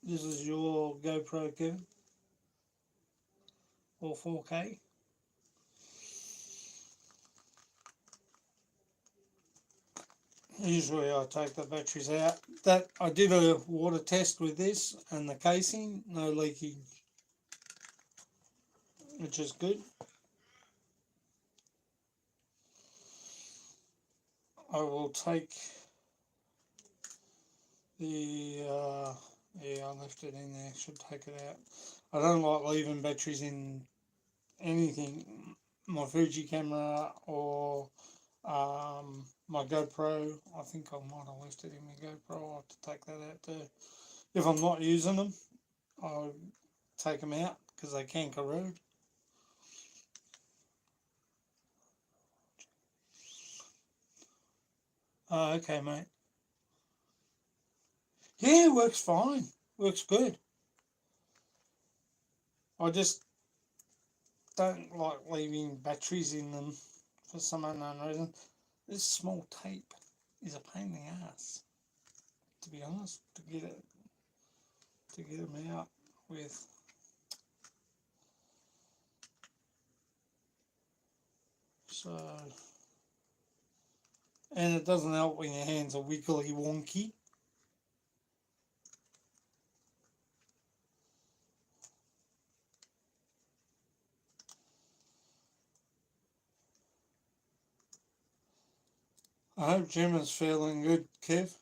This is your GoPro, Kevin, or 4K. Usually I take the batteries out. That I did a water test with this and the casing, no leakage, which is good. I will take the yeah, I left it in there. Should take it out. I don't like leaving batteries in anything. My Fuji camera or my GoPro. I think I might have left it in my GoPro. I'll have to take that out too. If I'm not using them, I'll take them out because they can corrode. Oh, okay, mate. Yeah, it works fine. Works good. I just don't like leaving batteries in them for some unknown reason. This small tape is a pain in the ass, to be honest, to get them out with. So, and it doesn't help when your hands are wiggly wonky. I hope Gemma's feeling good, Kev.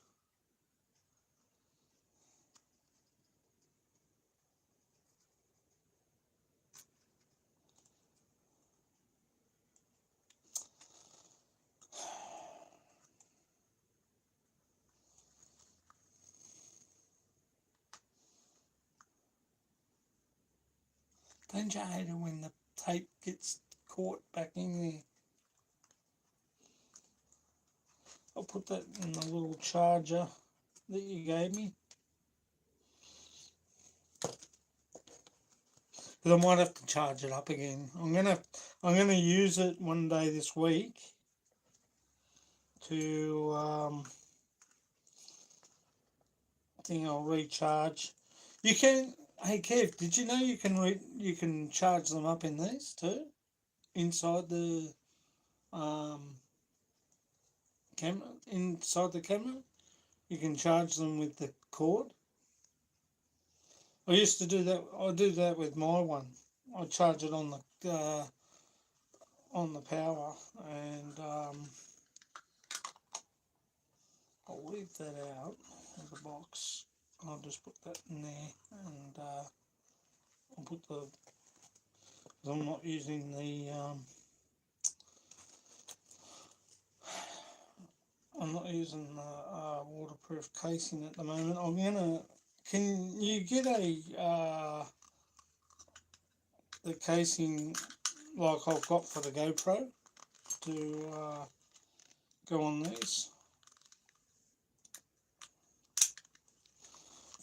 Don't you hate it when the tape gets caught back in there? I'll put that in the little charger that you gave me. But I might have to charge it up again. I'm gonna use it one day this week to I think I'll recharge. You can. Hey Kev, did you know you can charge them up in these too, inside the camera? Inside the camera, you can charge them with the cord. I used to do that. I do that with my one. I charge it on the power, and I'll leave that out of the box. I'll just put that in there, and I'll put the. I'm not using the. I'm not using the waterproof casing at the moment. I'm gonna. Can you get the casing like I've got for the GoPro to go on these?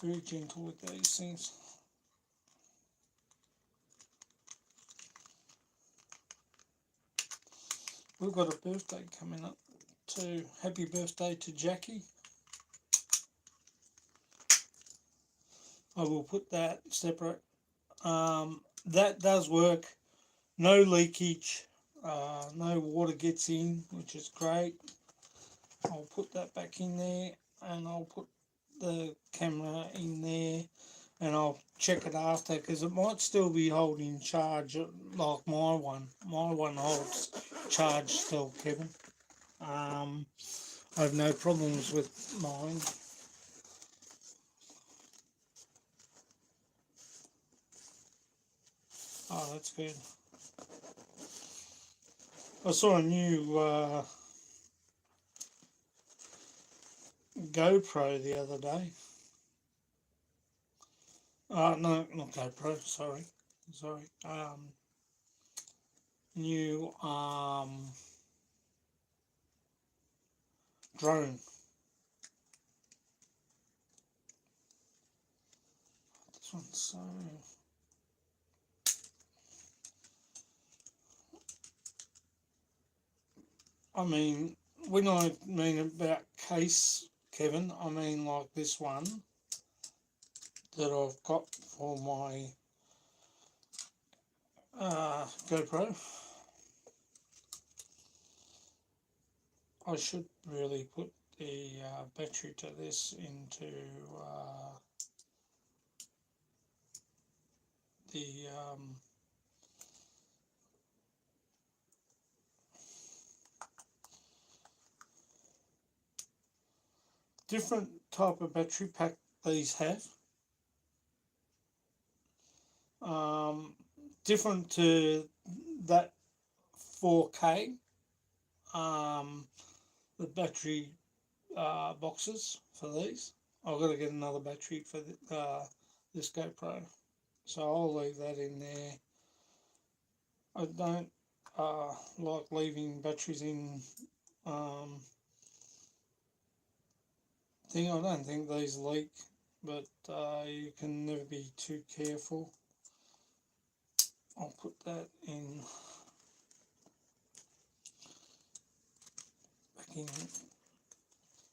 Very gentle with these things. We've got a birthday coming up too. Happy birthday to Jackie. I will put that separate. That does work. No leakage. No water gets in, which is great. I'll put that back in there, and I'll put the camera in there, and I'll check it after, because it might still be holding charge like my one. My one holds charge still, Kevin. I have no problems with mine. Oh, that's good. I saw a new GoPro the other day. No, not GoPro. Sorry. New drone. This one's so. I mean, when I mean about case, Kevin, I mean like this one that I've got for my GoPro. I should really put the battery to this into the different type of battery pack these have. Different to that 4K, the battery boxes for these. I've got to get another battery for this GoPro, so I'll leave that in there. I don't like leaving batteries in thing. I don't think these leak, but you can never be too careful. I'll put that in back in.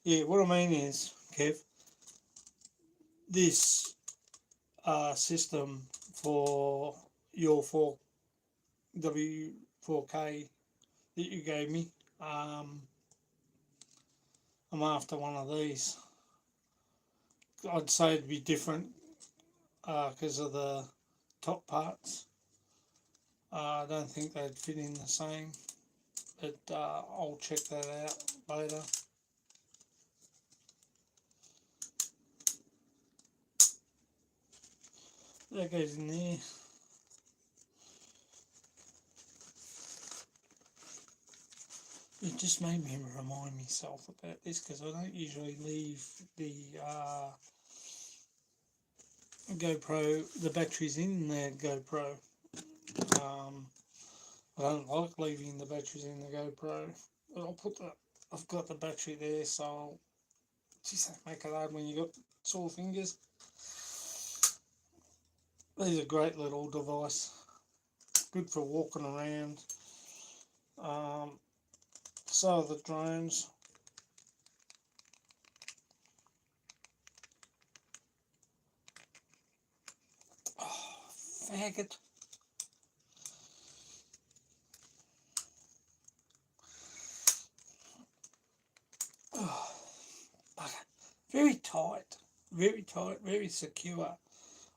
Yeah, what I mean is, Kev, this system for your 4K that you gave me, I'm after one of these. I'd say it'd be different because of the top parts. I don't think they'd fit in the same, but I'll check that out later. That goes in there. It just made me remind myself about this, because I don't usually leave the GoPro, the batteries in the GoPro. I don't like leaving the batteries in the GoPro, but I've got the battery there, so I'll just make it hard when you got sore fingers. These are a great little device, good for walking around. So are the drones. Oh, faggot. Oh, bugger. Very tight, very secure.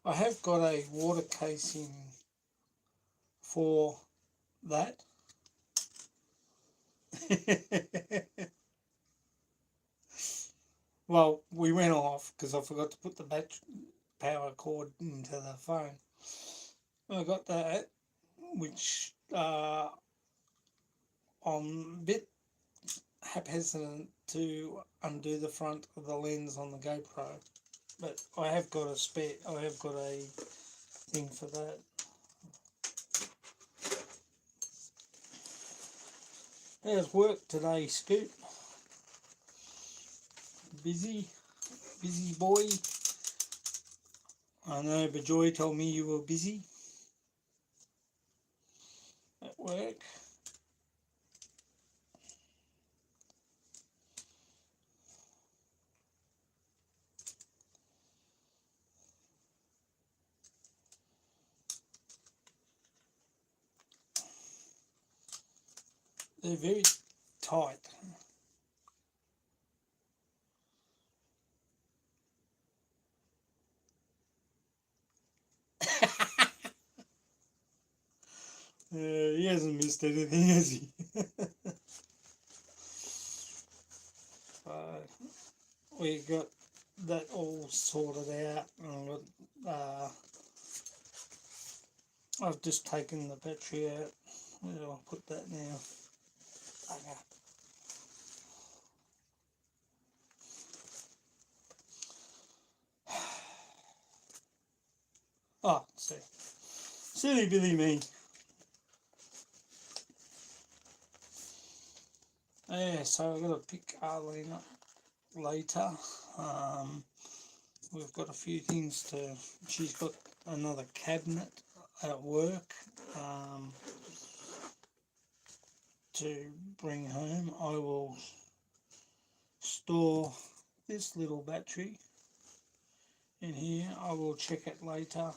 I have got a water casing for that. Well, we went off because I forgot to put the power cord into the phone. I got that, which I'm a bit haphazard to undo the front of the lens on the GoPro, but I have got a thing for that. How's work today, Scoot? Busy boy. I know, but Joy told me you were busy at work. They're very tight. He hasn't missed anything, has he? We got that all sorted out, and I've just taken the battery out. Where do I put that now? Okay. Oh, see. Silly Billy me. Yeah, so I've got to pick Arlene up later. We've got a few things to. She's got another cabinet at work to bring home. I will store this little battery in here. I will check it later.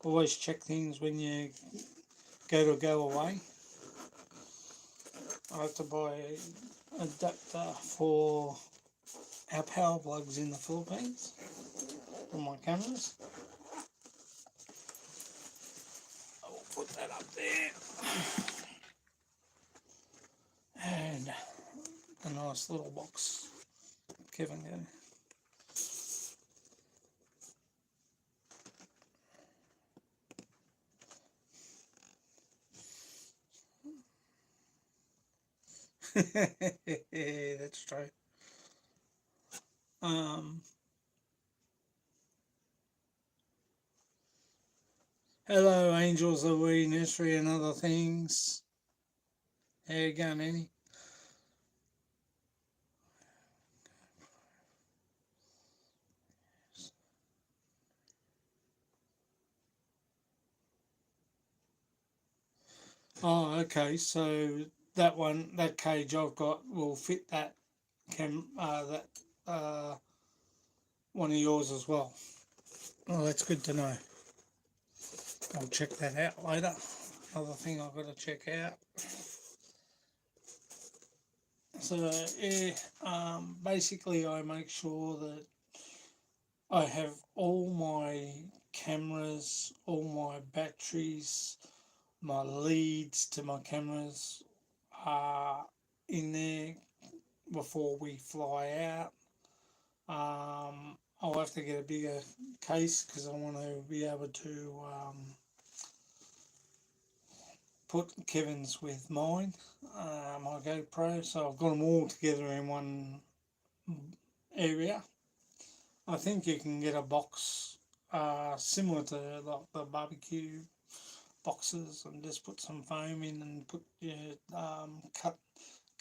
Always check things when you go away. I have to buy an adapter for our power plugs in the Philippines for my cameras. I will put that up there. And a nice little box. Kevin, go. That's true. Hello, angels of we nursery and other things. How you going, Annie? Oh, okay. So that cage I've got will fit that one of yours as well. Oh, that's good to know. I'll check that out later. Another thing I've got to check out. So yeah, basically I make sure that I have all my cameras, all my batteries, my leads to my cameras are in there before we fly out. I'll have to get a bigger case because I want to be able to put Kevin's with mine, my GoPro, so I've got them all together in one area. I think you can get a box similar to like the barbecue boxes, and just put some foam in and put your cut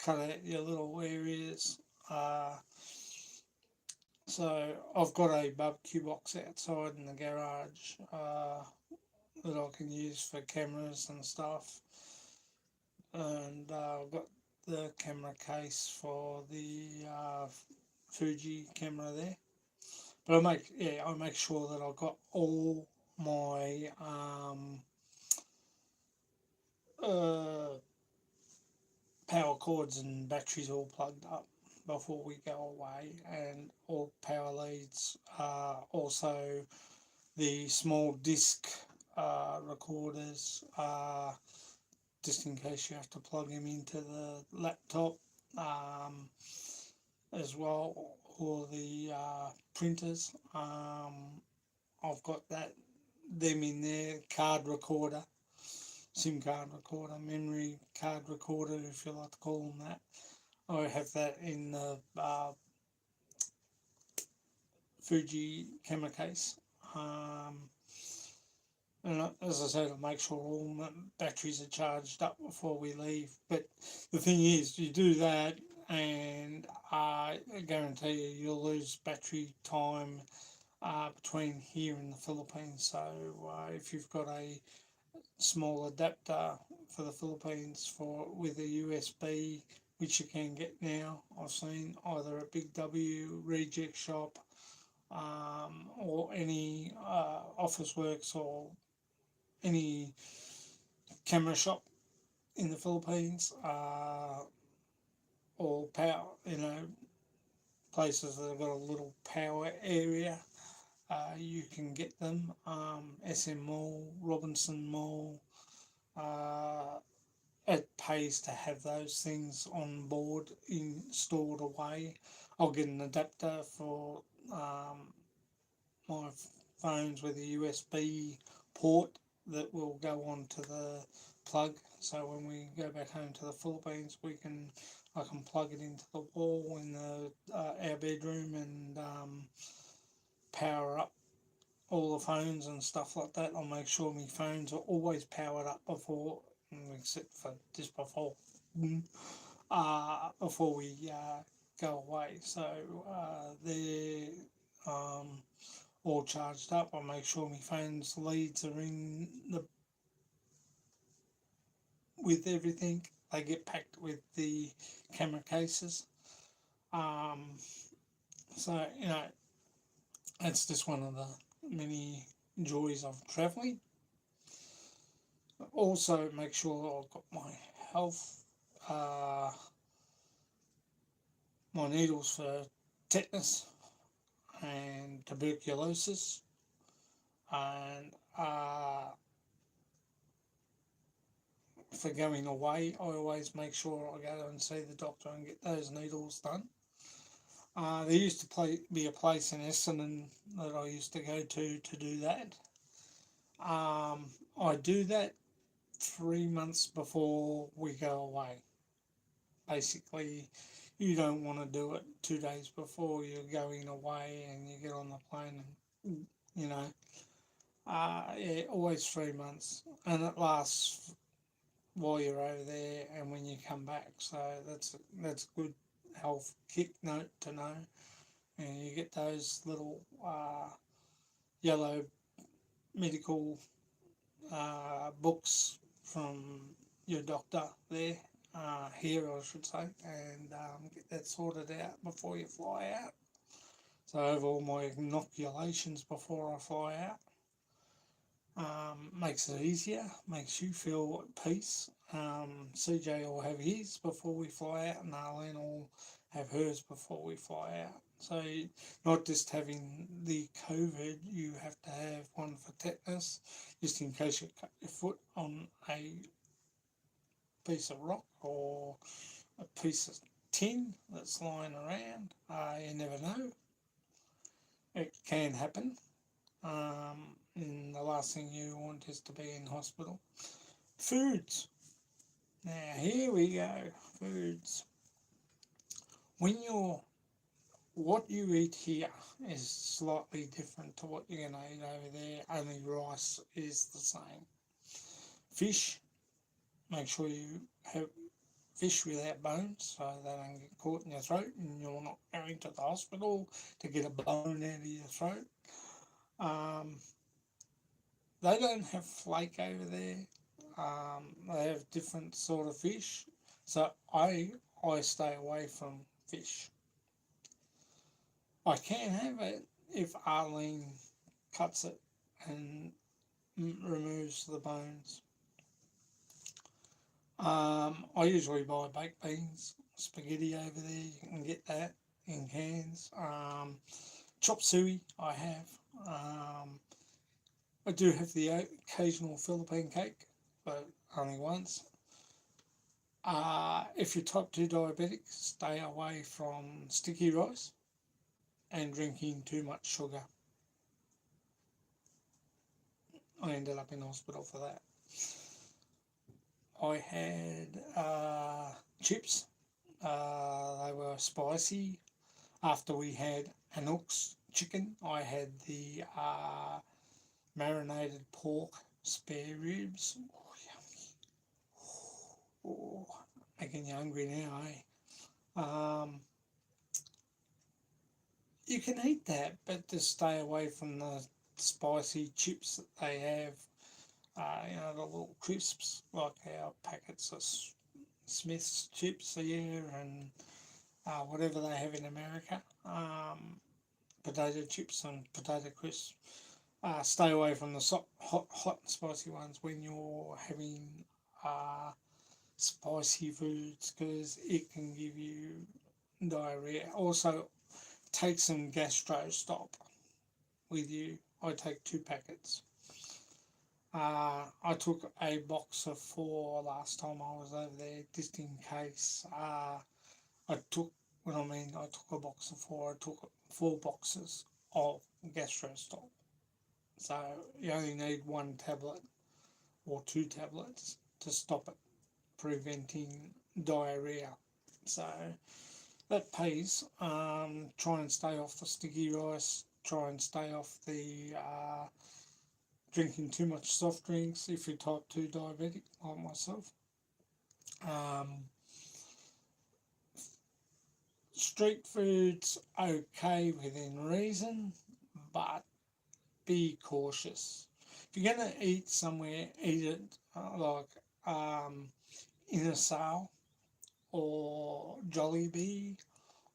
out your little areas. So I've got a barbecue box outside in the garage that I can use for cameras and stuff, and I've got the camera case for the Fuji camera there. But I make sure that I've got all my uh, power cords and batteries all plugged up before we go away, and all power leads. Also, the small disc recorders, just in case you have to plug them into the laptop, as well, or the printers. I've got them in there. Card recorder, SIM card recorder, memory card recorder, if you like to call them that. I have that in the Fuji camera case. And as I said, I make sure all the batteries are charged up before we leave. But the thing is, you do that, and I guarantee you'll lose battery time between here and the Philippines. So if you've got a small adapter for the Philippines with a USB, which you can get now, I've seen either at Big W, Reject Shop, or any Office Works, or any camera shop in the Philippines, or power, places that have got a little power area. You can get them. SM Mall, Robinson Mall. It pays to have those things on board, stored away. I'll get an adapter for my phones with a USB port that will go onto the plug. So when we go back home to the Philippines, I can plug it into the wall in our bedroom, and power up all the phones and stuff like that. I'll make sure my phones are always powered up except for just before we go away. So they're all charged up. I make sure my phone's leads are with everything. They get packed with the camera cases. So that's just one of the many joys of travelling. Also, make sure I've got my health, my needles for tetanus and tuberculosis, and for going away, I always make sure I go and see the doctor and get those needles done. There used to be a place in Essendon that I used to go to do that. I do that 3 months before we go away. Basically, you don't want to do it 2 days before you're going away and you get on the plane, and always 3 months, and it lasts while you're over there and when you come back. So that's a good health kick note to know. And you get those little yellow medical books from your doctor there, here I should say, and get that sorted out before you fly out. So I have all my inoculations before I fly out. Makes it easier, makes you feel at peace. CJ will have his before we fly out, and Arlene will have hers before we fly out. So not just having the COVID, you have to have one for tetanus, just in case you cut your foot on a piece of rock or a piece of tin that's lying around. You never know. It can happen. And the last thing you want is to be in hospital. Foods. Now here we go. Foods. When you're what you eat here is slightly different to what you're going to eat over there. Only rice is the same. Fish, make sure you have fish without bones so they don't get caught in your throat and you're not going to the hospital to get a bone out of your throat. Um, they don't have flake over there. They have different sort of fish. So I stay away from fish. I can have it if Arlene cuts it and removes the bones. I usually buy baked beans, spaghetti over there. You can get that in cans. Chop suey, I have. I do have the occasional Philippine cake, but only once. If you're type 2 diabetic, stay away from sticky rice and drinking too much sugar. I ended up in hospital for that. I had chips. They were spicy. After we had Anook's chicken, I had the marinated pork spare ribs. Oh, yummy. Oh, making you hungry now, eh? You can eat that, but just stay away from the spicy chips that they have. The little crisps, like our packets of Smith's chips here and whatever they have in America. Potato chips and potato crisps. Stay away from the hot and spicy ones when you're having spicy foods because it can give you diarrhea. Also, take some Gastro Stop with you. I take 2 packets. I took a box of 4 last time I was over there, just in case. I took a box of 4, I took 4 boxes of Gastro Stop. So you only need 1 tablet or 2 tablets to stop it preventing diarrhea. So that pays. Try and stay off the sticky rice. Try and stay off the drinking too much soft drinks if you're type 2 diabetic like myself. Street food's okay within reason, but be cautious. If you're going to eat somewhere, eat it like in a sale or Jollibee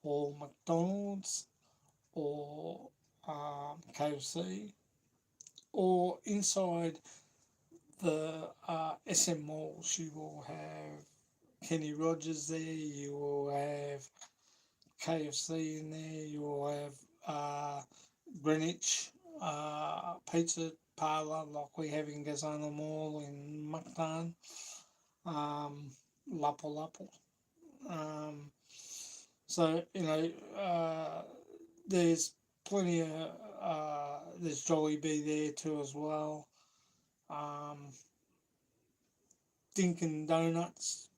or McDonald's or KFC or inside the SM malls. You will have Kenny Rogers there, you will have KFC in there, you will have Greenwich pizza parlour like we have in Gazana Mall in Mactan, Lapo Lapo. So, there's plenty of, there's Jollibee there too as well. Dinkin Donuts,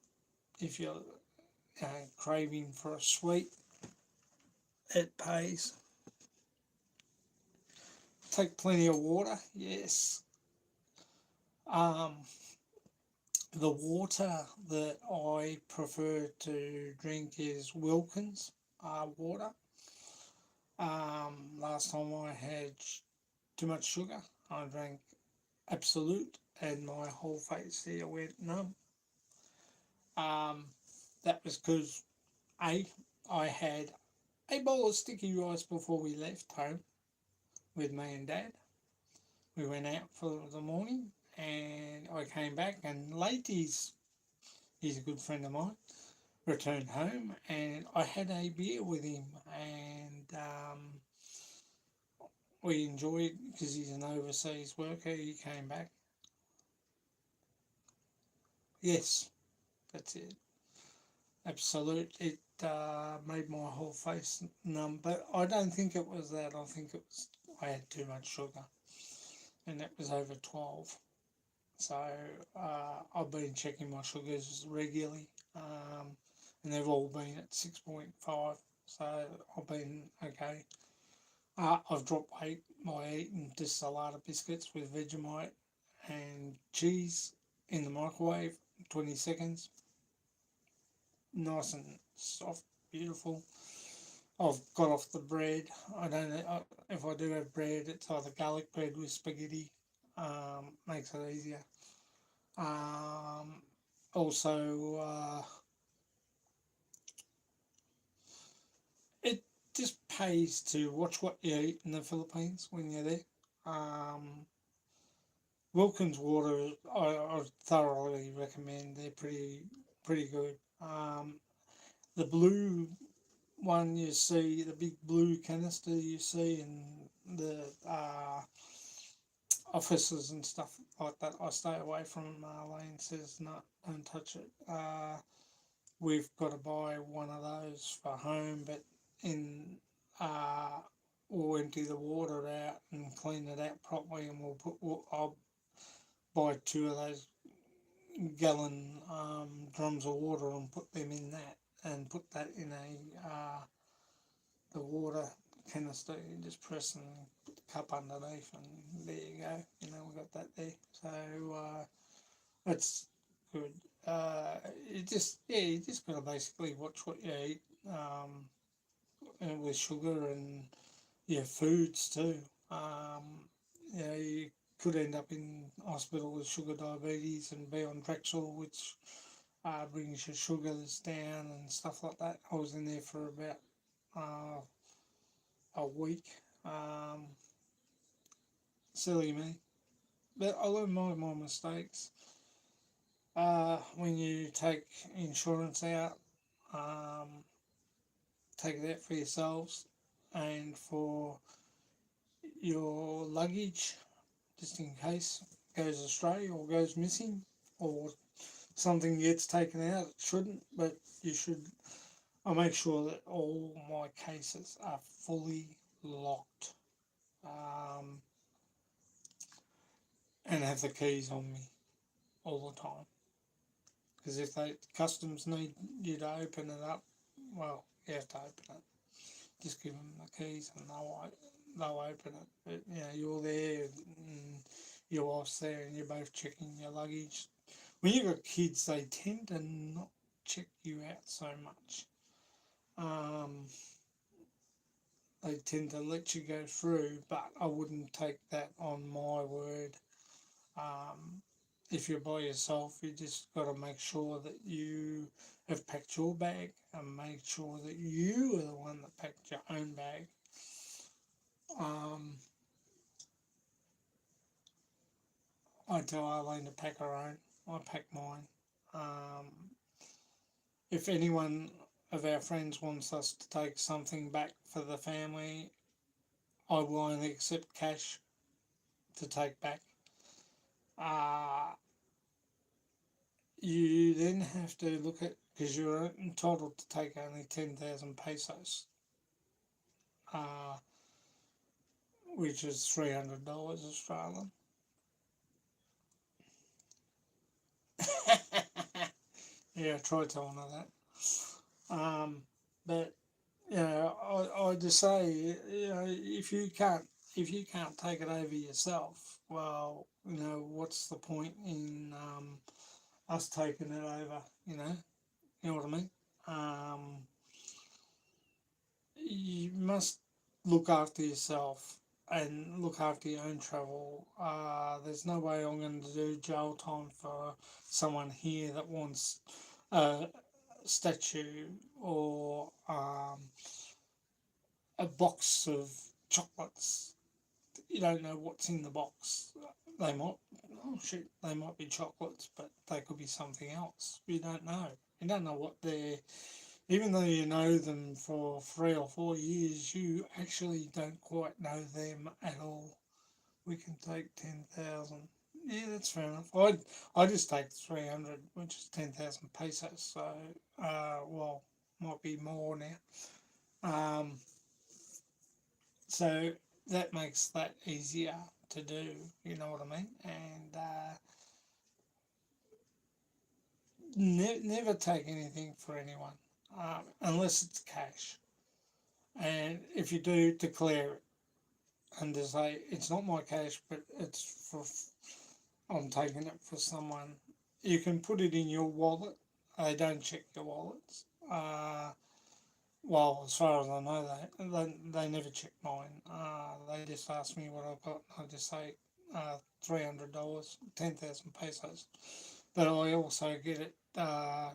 if you're craving for a sweet, it pays. Take plenty of water, yes. The water that I prefer to drink is Wilkins water. Last time I had too much sugar, I drank Absolute and my whole face there went numb. That was because I had a bowl of sticky rice before we left home with me and Dad. We went out for the morning and I came back and he's a good friend of mine, returned home and I had a beer with him and we enjoyed because he's an overseas worker. He came back. Yes, that's it. Absolute. It made my whole face numb, but I don't think it was that. I think it was I had too much sugar, and that was over 12. So I've been checking my sugars regularly, and they've all been at 6.5. so I've been okay. I've dropped weight by eating just salada biscuits with Vegemite and cheese in the microwave, 20 seconds, nice and soft, beautiful. I've got off the bread. I don't know if I do have bread, it's either garlic bread with spaghetti, makes it easier. Um, Also, it just pays to watch what you eat in the Philippines when you're there. Um, Wilkins water, I thoroughly recommend. They're pretty good. The blue one you see, the big blue canister you see in the offices and stuff like that, I stay away from. Lane says no, don't touch it. We've got to buy one of those for home, but in uh, we'll empty the water out and clean it out properly, and I'll buy two of those gallon drums of water and put them in that, and put that in a the water canister. You just press and put the cup underneath, and there you go. We got that there. So it's good. You just gotta basically watch what you eat, and with sugar and yeah, foods too. Um, you could end up in hospital with sugar diabetes and be on Drexel, which brings your sugars down and stuff like that. I was in there for about uh, a week. Um, Silly me, but I learned my mistakes. When you take insurance out, um, take it out for yourselves and for your luggage, just in case it goes astray or goes missing or something gets taken out. It shouldn't, but you should. I make sure that all my cases are fully locked, um, and have the keys on me all the time. Because if they customs need you to open it up, well, you have to open it. Just give them the keys and they'll open it. But you're there and your wife's there and you're both checking your luggage. When you've got kids, they tend to not check you out so much. Um, they tend to let you go through, but I wouldn't take that on my word. Um, if you're by yourself, you just got to make sure that you have packed your bag and make sure that you are the one that packed your own bag. Um, I tell Arlene to pack her own. I pack mine. Um, if anyone of our friends wants us to take something back for the family, I will only accept cash to take back. Uh, you then have to look at, because you're entitled to take only 10,000 pesos, uh, which is $300 Australian. Yeah, try telling her that. But I just say, if you can't take it over yourself, well, what's the point in us taking it over? You know what I mean? Um, you must look after yourself and look after your own travel. There's no way I'm going to do jail time for someone here that wants a statue or a box of chocolates. You don't know what's in the box. They might, oh shit, they might be chocolates, but they could be something else. You don't know. You don't know what they're, even though you know them for 3 or 4 years, you actually don't quite know them at all. We can take 10,000. Yeah, that's fair enough. I just take 300, which is 10,000 pesos. So, well, might be more now. Um, so that makes that easier to do. You know what I mean? And never take anything for anyone, unless it's cash. And if you do, declare it and just say it's not my cash, but it's for I'm taking it for someone. You can put it in your wallet. They don't check your wallets. Well, as far as I know, they never check mine. They just ask me what I've got. I just say $300, 10,000 pesos. But I also get it. I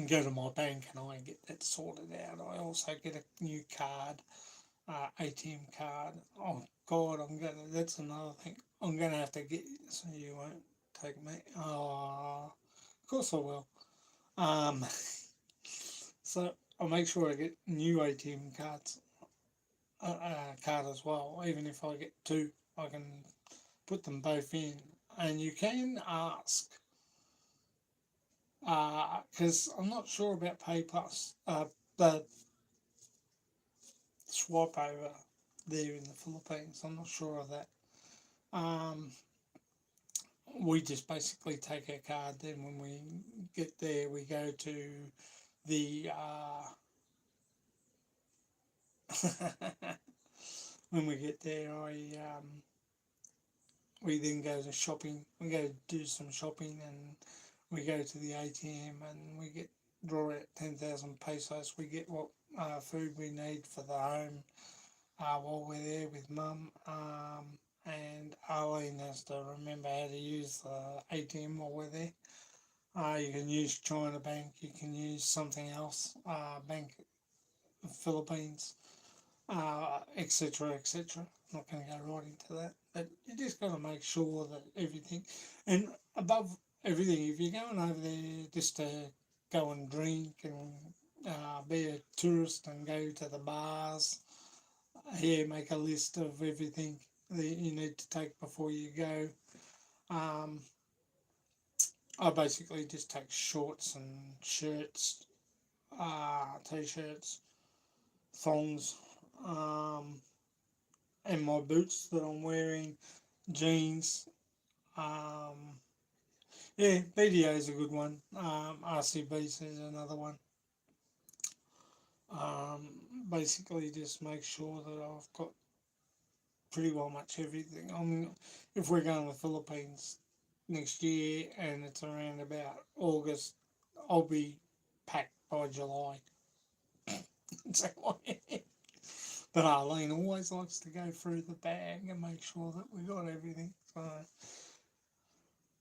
go to my bank and I get that sorted out. I also get a new card, ATM card. Oh God, I'm gonna. That's another thing. I'm gonna have to get. So you won't take me. Oh, of course I will. Um, so I'll make sure I get new ATM cards, card as well. Even if I get two, I can put them both in. And you can ask, because I'm not sure about Pay Plus, the swap over there in the Philippines. I'm not sure of that. Um, we just basically take our card. Then when we get there, we go to the when we get there, we then go to shopping. We go do some shopping, and we go to the ATM, and we get draw out 10,000 pesos. We get what food we need for the home while we're there with Mum. And Arlene has to remember how to use the ATM while we're there. You can use China Bank, you can use something else, Bank of Philippines, etc., etc. Not going to go right into that, but you just got to make sure that everything, and above everything, if you're going over there just to go and drink and be a tourist and go to the bars, here make a list of everything that you need to take before you go. Um, I basically just take shorts and shirts, t-shirts, thongs, um, and my boots that I'm wearing, jeans. Um, yeah, BDO is a good one. RCBs is another one. Um, Basically, just make sure that I've got pretty well much everything. I mean, if we're going to the Philippines next year and it's around about August, I'll be packed by July. So, but Arlene always likes to go through the bag and make sure that we got everything. So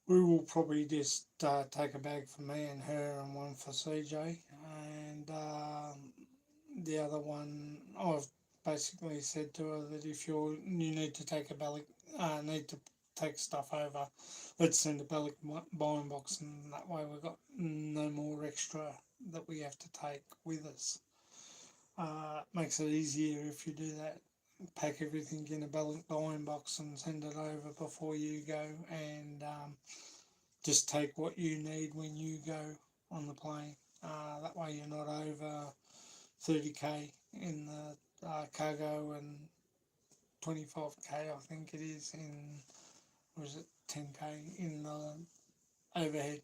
we will probably just take a bag for me and her and one for CJ. And the other one, I've basically said to her that if you need to take a ballot, need to take stuff over, let's send a ballot buying box, and that way we've got no more extra that we have to take with us. Makes it easier if you do that. Pack everything in a buying box and send it over before you go, and just take what you need when you go on the plane. That way you're not over 30k in the cargo and 25k, I think it is, in, or is it 10k in the overhead,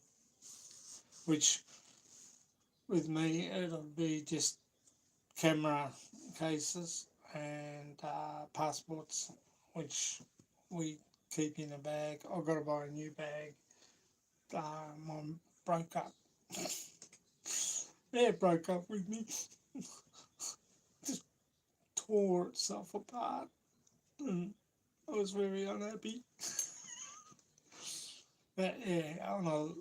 which with me it'll be just camera cases and passports, which we keep in a bag. I've got to buy a new bag. Mine broke up. Yeah, it broke up with me. Just tore itself apart, and I was very unhappy. But yeah, I don't know.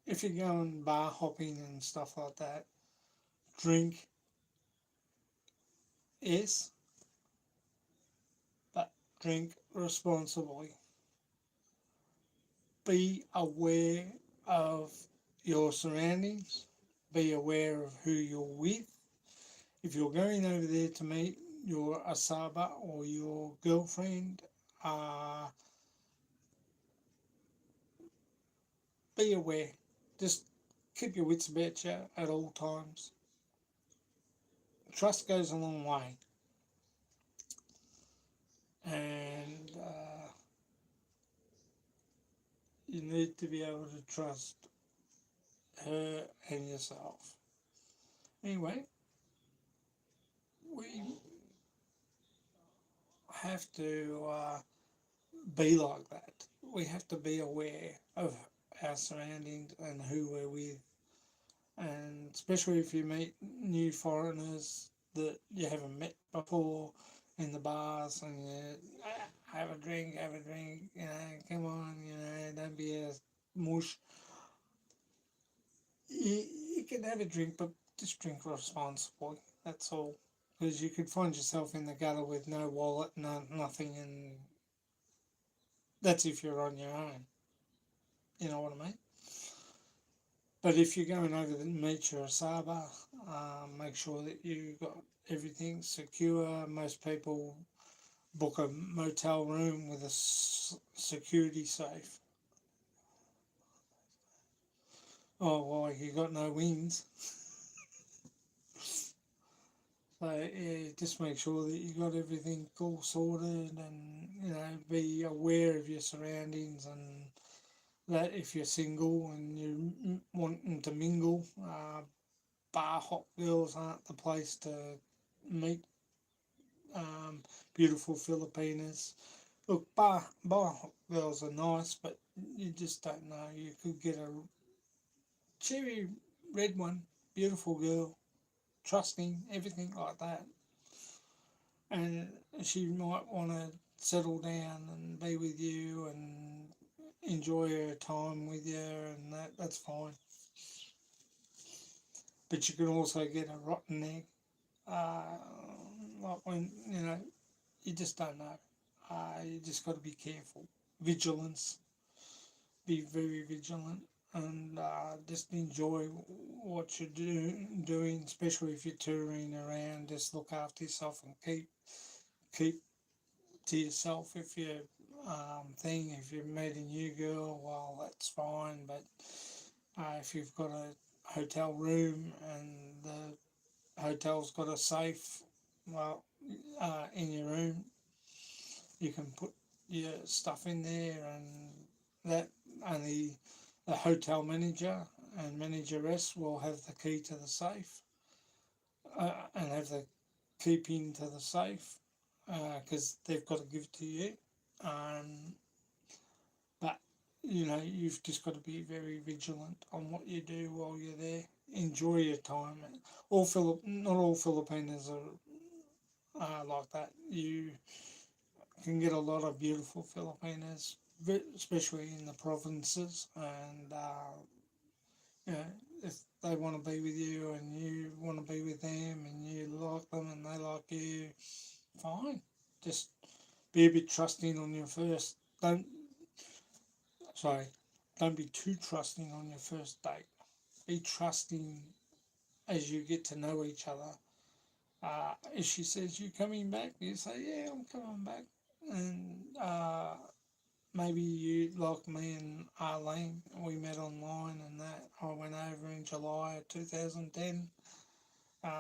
If you're going bar hopping and stuff like that, drink, yes, but drink responsibly. Be aware of your surroundings. Be aware of who you're with. If you're going over there to meet your asaba or your girlfriend, uh, be aware. Just keep your wits about you at all times. Trust goes a long way, and you need to be able to trust her and yourself. Anyway, we have to be like that. We have to be aware of our surroundings and who we're with, and especially if you meet new foreigners that you haven't met before in the bars, and you have a drink, come on, don't be a mush. You can have a drink, but just drink responsibly. That's all. Because you could find yourself in the gutter with no wallet, nothing, and that's if you're on your own. You know what I mean? But if you're going over to meet your Asaba, make sure that you got everything secure. Most people book a motel room with a security safe. Oh, well, you got no wings. So yeah, just make sure that you got everything all sorted, and be aware of your surroundings, and that if you're single and you're wanting to mingle, bar hop girls aren't the place to meet beautiful Filipinas. Look, bar hop girls are nice, but you just don't know. You could get a cherry red one, beautiful girl, trusting, everything like that, and she might want to settle down and be with you and enjoy her time with you, and that's fine. But you can also get a rotten egg, uh, like when you just don't know. You just got to be careful. Vigilance, be very vigilant, and just enjoy what you're doing, especially if you're touring around. Just look after yourself and keep to yourself. If you if you meet a new girl, well, that's fine. But if you've got a hotel room and the hotel's got a safe, well, in your room, you can put your stuff in there, and that only the hotel manager and manageress will have the key to the safe, and have the key pin to the safe, because they've got to give it to you. Um, but you've just got to be very vigilant on what you do while you're there. Enjoy your time. Not all Filipinos are like that. You can get a lot of beautiful Filipinos, especially in the provinces, and you know, if they want to be with you and you want to be with them, and you like them and they like you, fine. Just be a bit trusting on your first. Sorry, don't be too trusting on your first date. Be trusting as you get to know each other. If she says, "You coming back?" you say, "Yeah, I'm coming back." And maybe you, like me and Arlene, we met online, and that I went over in July of 2010,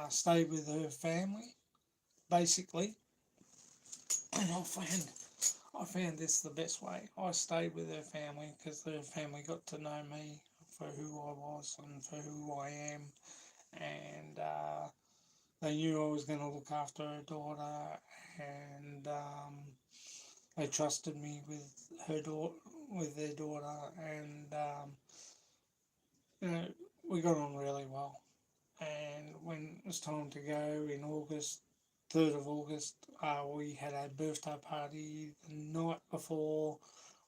stayed with her family, basically, and I found this the best way. I stayed with her family because her family got to know me for who I was and for who I am, and they knew I was going to look after her daughter, and they trusted me with her daughter, with their daughter, and you know we got on really well. And when it was time to go in August, 3rd of August, we had a birthday party the night before.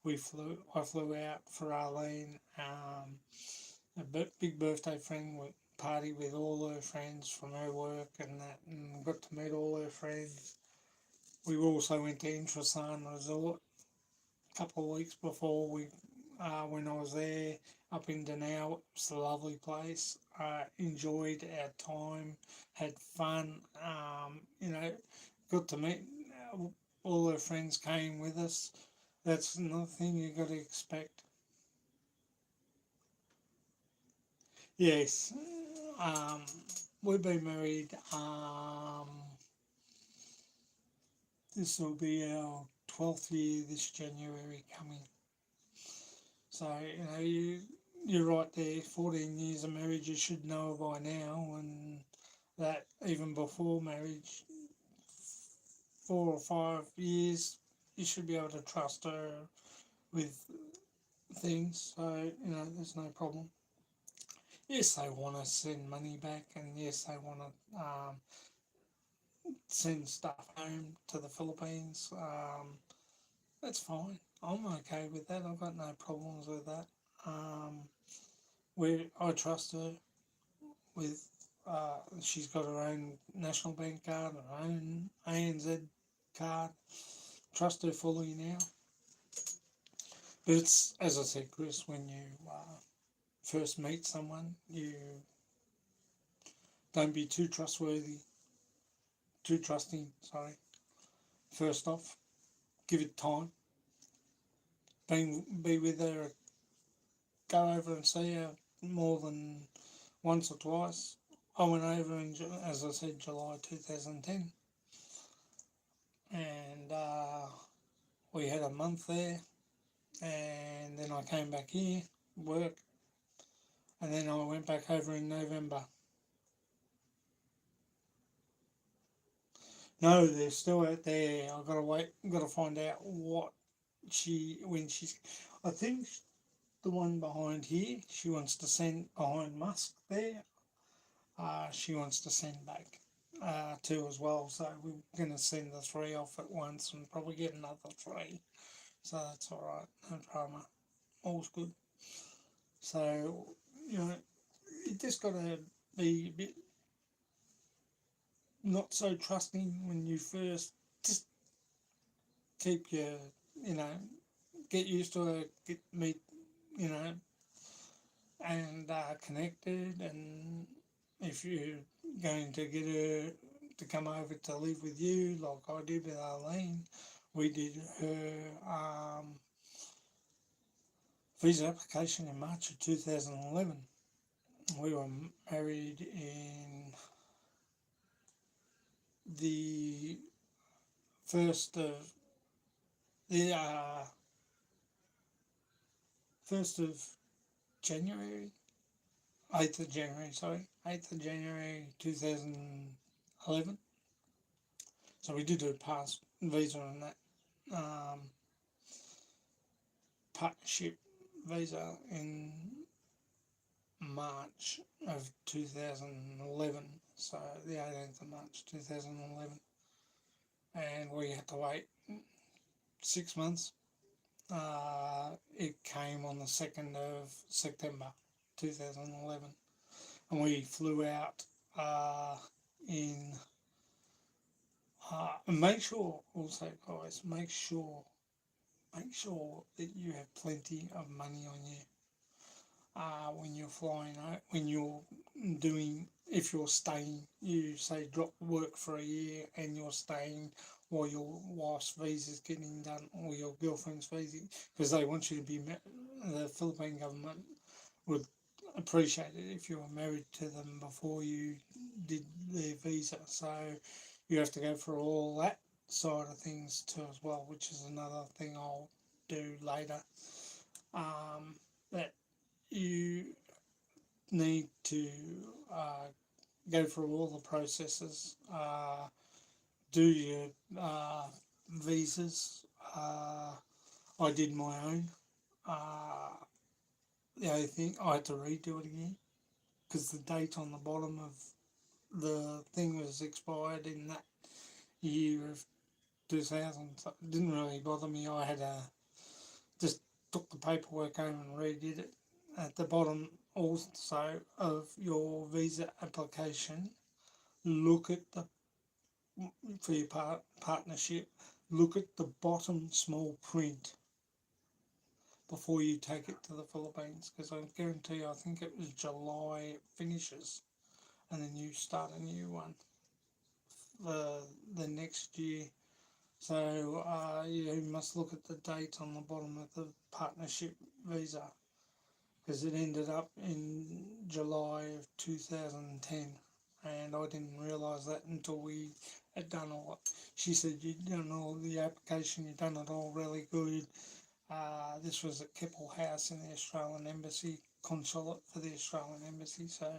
I flew out for Arlene, a big birthday party with all her friends from her work and that, and got to meet all her friends. We also went to Intrasan Resort a couple of weeks before when I was there, up in Danao. It's a lovely place. Enjoyed our time, had fun. Got to meet all her friends came with us. That's another thing you got to expect. Yes, um, we've been married. This will be our 12th year this January coming. So you're right there. 14 years of marriage, you should know by now, and that even before marriage, 4 or 5 years, you should be able to trust her with things. So, there's no problem. Yes, they want to send money back, and yes, they want to send stuff home to the Philippines. That's fine. I'm okay with that. I've got no problems with that. Um, where I trust her with, she's got her own National Bank card, her own ANZ card. Trust her fully now. But it's, as I said, Chris, when you first meet someone, you don't be too trusting, sorry. First off, give it time. Be with her, go over and see her more than once or twice. I went over in, as I said, July 2010, and we had a month there, and then I came back here, work, and then I went back over in November. No, they're still out there. I've got to wait. I've got to find out when she's. I think the one behind here, she wants to send behind Musk there. She wants to send back two as well. So we're going to send the three off at once and probably get another three. So that's all right. No drama. All's good. So, you just got to be a bit not so trusting when you first just keep your, you know, get used to it, meet, you know, and connected. And if you're going to get her to come over to live with you, like I did with Arlene, we did her visa application in March of 2011. We were married in the first of the 1st of January, 8th of January, sorry, 8th of January 2011. So we did a pass visa on that partnership visa in March of 2011. So the 18th of March 2011, and we had to wait 6 months. It came on the 2nd of September 2011, and we flew out in. And make sure also, guys, make sure that you have plenty of money on you when you're flying out, when you're doing, if you're staying, you say drop work for a year and you're staying while your wife's visa is getting done or your girlfriend's visa, because they want you to be, the Philippine government would appreciate it if you were married to them before you did their visa. So you have to go for all that side of things too as well, which is another thing I'll do later. That you need to go through all the processes, do your visas. I did my own. The only thing, I had to redo it again because the date on the bottom of the thing was expired in that year of 2000. So it didn't really bother me. I had just took the paperwork home and redid it. At the bottom also of your visa application, look at the, for your partnership, look at the bottom small print before you take it to the Philippines, because I guarantee you, I think it was July it finishes, and then you start a new one the next year. So you must look at the date on the bottom of the partnership visa, because it ended up in July of 2010, and I didn't realise that until we had done all it. She said, you've done all the application, you've done it all really good. This was at Keppel House in the Australian Embassy, consulate for the Australian Embassy. So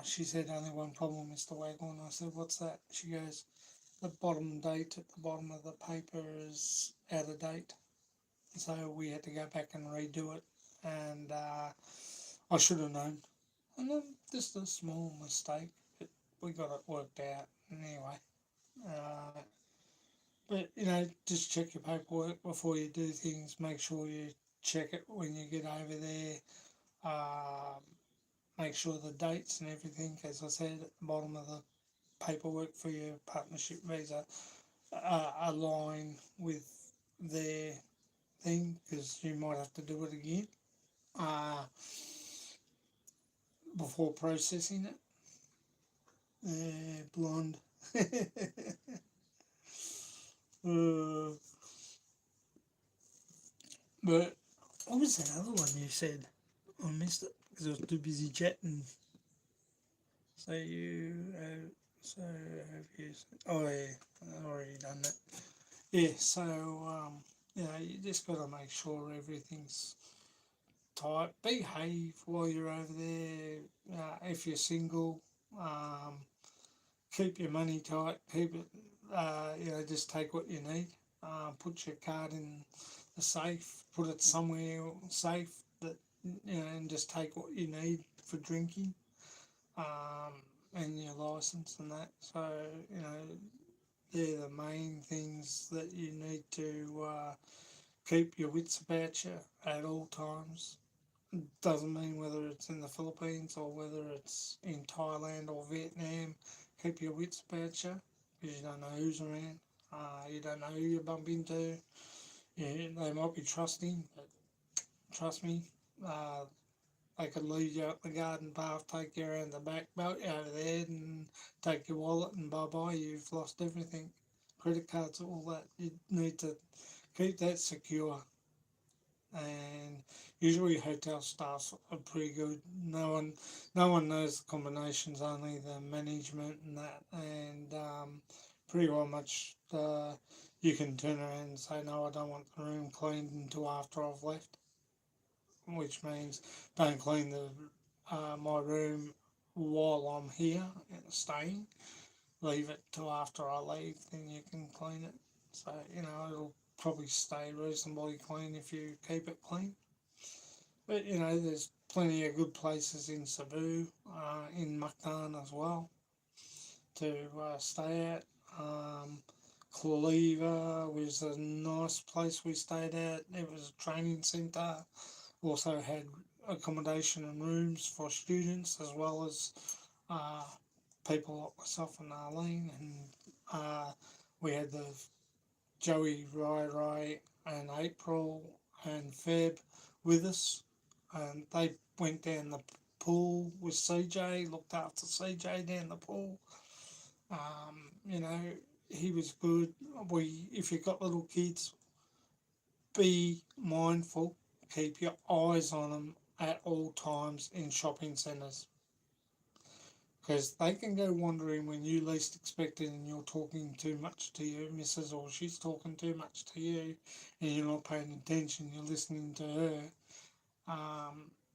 She said, only one problem, Mr. Wagwan. I said, what's that? She goes, the bottom date at the bottom of the paper is out of date. So we had to go back and redo it. And I should have known. And then just a small mistake, but we got it worked out anyway. Uh, but, just check your paperwork before you do things. Make sure you check it when you get over there. Um, Make sure the dates and everything, as I said, at the bottom of the paperwork for your partnership visa align with their thing, because you might have to do it again uh, before processing it. Blonde. uh, but what was that other one you said? I missed it because I was too busy chatting. So so have you? Oh yeah, I've already done that. Yeah. So you just got to make sure everything's tight. Behave while you're over there. If you're single, um, keep your money tight. Keep it. Just take what you need. Put your card in the safe. Put it somewhere safe that and just take what you need for drinking. And your license and that. So they're the main things that you need to keep your wits about you at all times. Doesn't mean whether it's in the Philippines or whether it's in Thailand or Vietnam. Keep your wits about you, because you don't know who's around. You don't know who you bump into. Yeah, they might be trusting, but trust me, uh, they could lead you up the garden path, take you around the back boat over there, and take your wallet, and bye bye, you've lost everything. Credit cards, all that. You need to keep that secure. And usually hotel staff are pretty good. No one knows the combinations, only the management and that. And pretty well much you can turn around and say, no, I don't want the room cleaned until after I've left, which means don't clean my room while I'm here staying. Leave it till after I leave, then you can clean it. So it'll probably stay reasonably clean if you keep it clean. But there's plenty of good places in Cebu, in Mactan as well, to stay at. Cleaver was a nice place we stayed at. It was a training centre. Also had accommodation and rooms for students, as well as uh, people like myself and Arlene. And we had the Joey, Rai, and April and Feb with us, and they went down the pool with CJ, looked after CJ down the pool. You know, he was good. If you've got little kids, be mindful, keep your eyes on them at all times in shopping centres, because they can go wandering when you least expect it, and you're talking too much to your missus, or she's talking too much to you, and you're not paying attention, you're listening to her.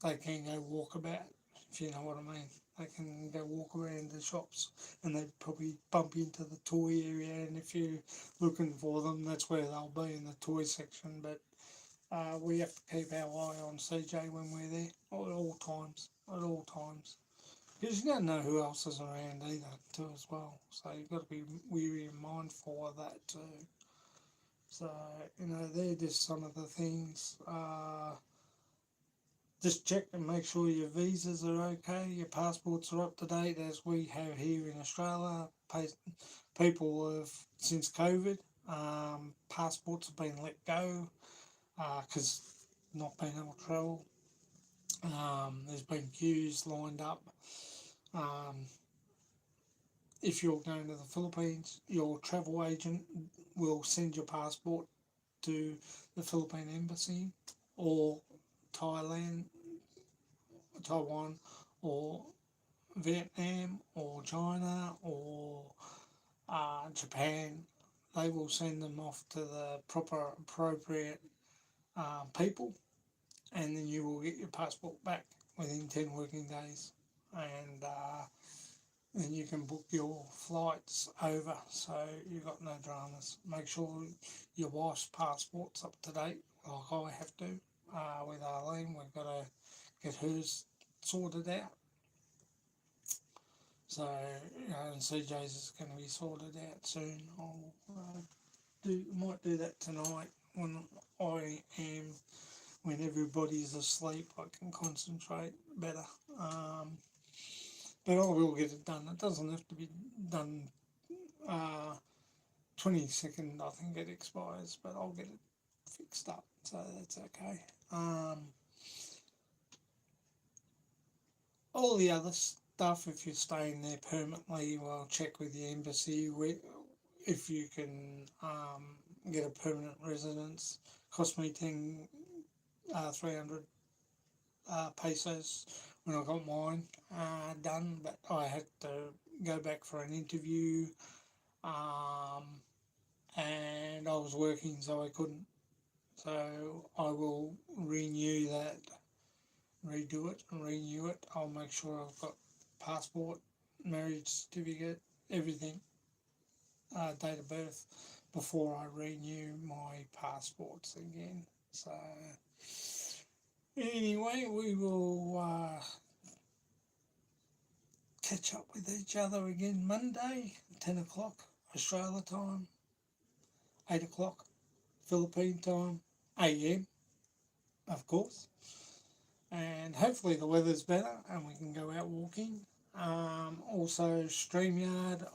They can go walk about, if you know what I mean. They can go walk around the shops, and they probably bump into the toy area, and if you're looking for them, that's where they'll be, in the toy section. But we have to keep our eye on CJ when we're there at all times. At all times. Because you don't know who else is around either, too, as well. So you've got to be weary and mindful of that, too. So, they're just some of the things. Just check and make sure your visas are okay, your passports are up to date, as we have here in Australia. People have, since COVID, passports have been let go because not being able to travel. There's been queues lined up. Um, if you're going to the Philippines, your travel agent will send your passport to the Philippine embassy, or Thailand, Taiwan, or Vietnam, or China, or Japan. They will send them off to the proper appropriate people, and then you will get your passport back within 10 working days. and then you can book your flights over, so you've got no dramas. Make sure your wife's passport's up to date, like I have to. With Arlene, we've got to get hers sorted out. So, and CJ's is going to be sorted out soon. I'll might do that tonight when when everybody's asleep. I can concentrate better. But I will get it done. It doesn't have to be done. 22nd, I think it expires, but I'll get it fixed up, so that's okay. All the other stuff, if you're staying there permanently, well, check with the embassy if you can get a permanent residence. Cost me 300 pesos when I got mine done, but I had to go back for an interview, and I was working, so I couldn't. So I will renew that, redo it and renew it. I'll make sure I've got passport, marriage certificate, everything, date of birth, before I renew my passports again. So anyway, we will catch up with each other again Monday, 10 o'clock Australia time, 8 o'clock Philippine time, AM, of course. And hopefully the weather's better and we can go out walking. Also, StreamYard,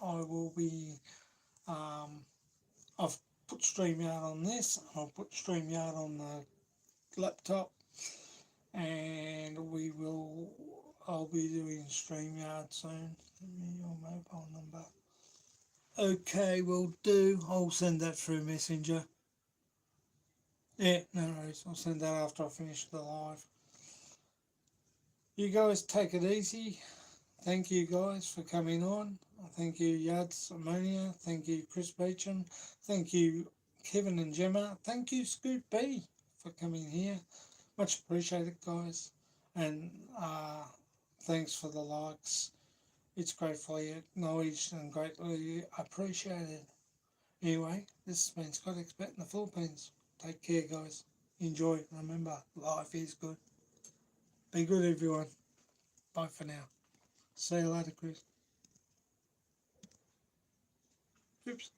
I've put StreamYard on this, I'll put StreamYard on the laptop, and I'll be doing StreamYard soon. Give me your mobile number. Okay, will do. I'll send that through Messenger. Yeah, no worries. I'll send that after I finish the live. You guys take it easy. Thank you guys for coming on. Thank you Yads Ammonia. Thank you Chris Beecham. Thank you Kevin and Gemma. Thank you Scoop B for coming here. Much appreciated, guys. And thanks for the likes. It's gratefully acknowledged and greatly appreciated. Anyway, this has been Scott Expat in the Philippines. Take care, guys. Enjoy. Remember, life is good. Be good, everyone. Bye for now. See you later, Chris. Oops.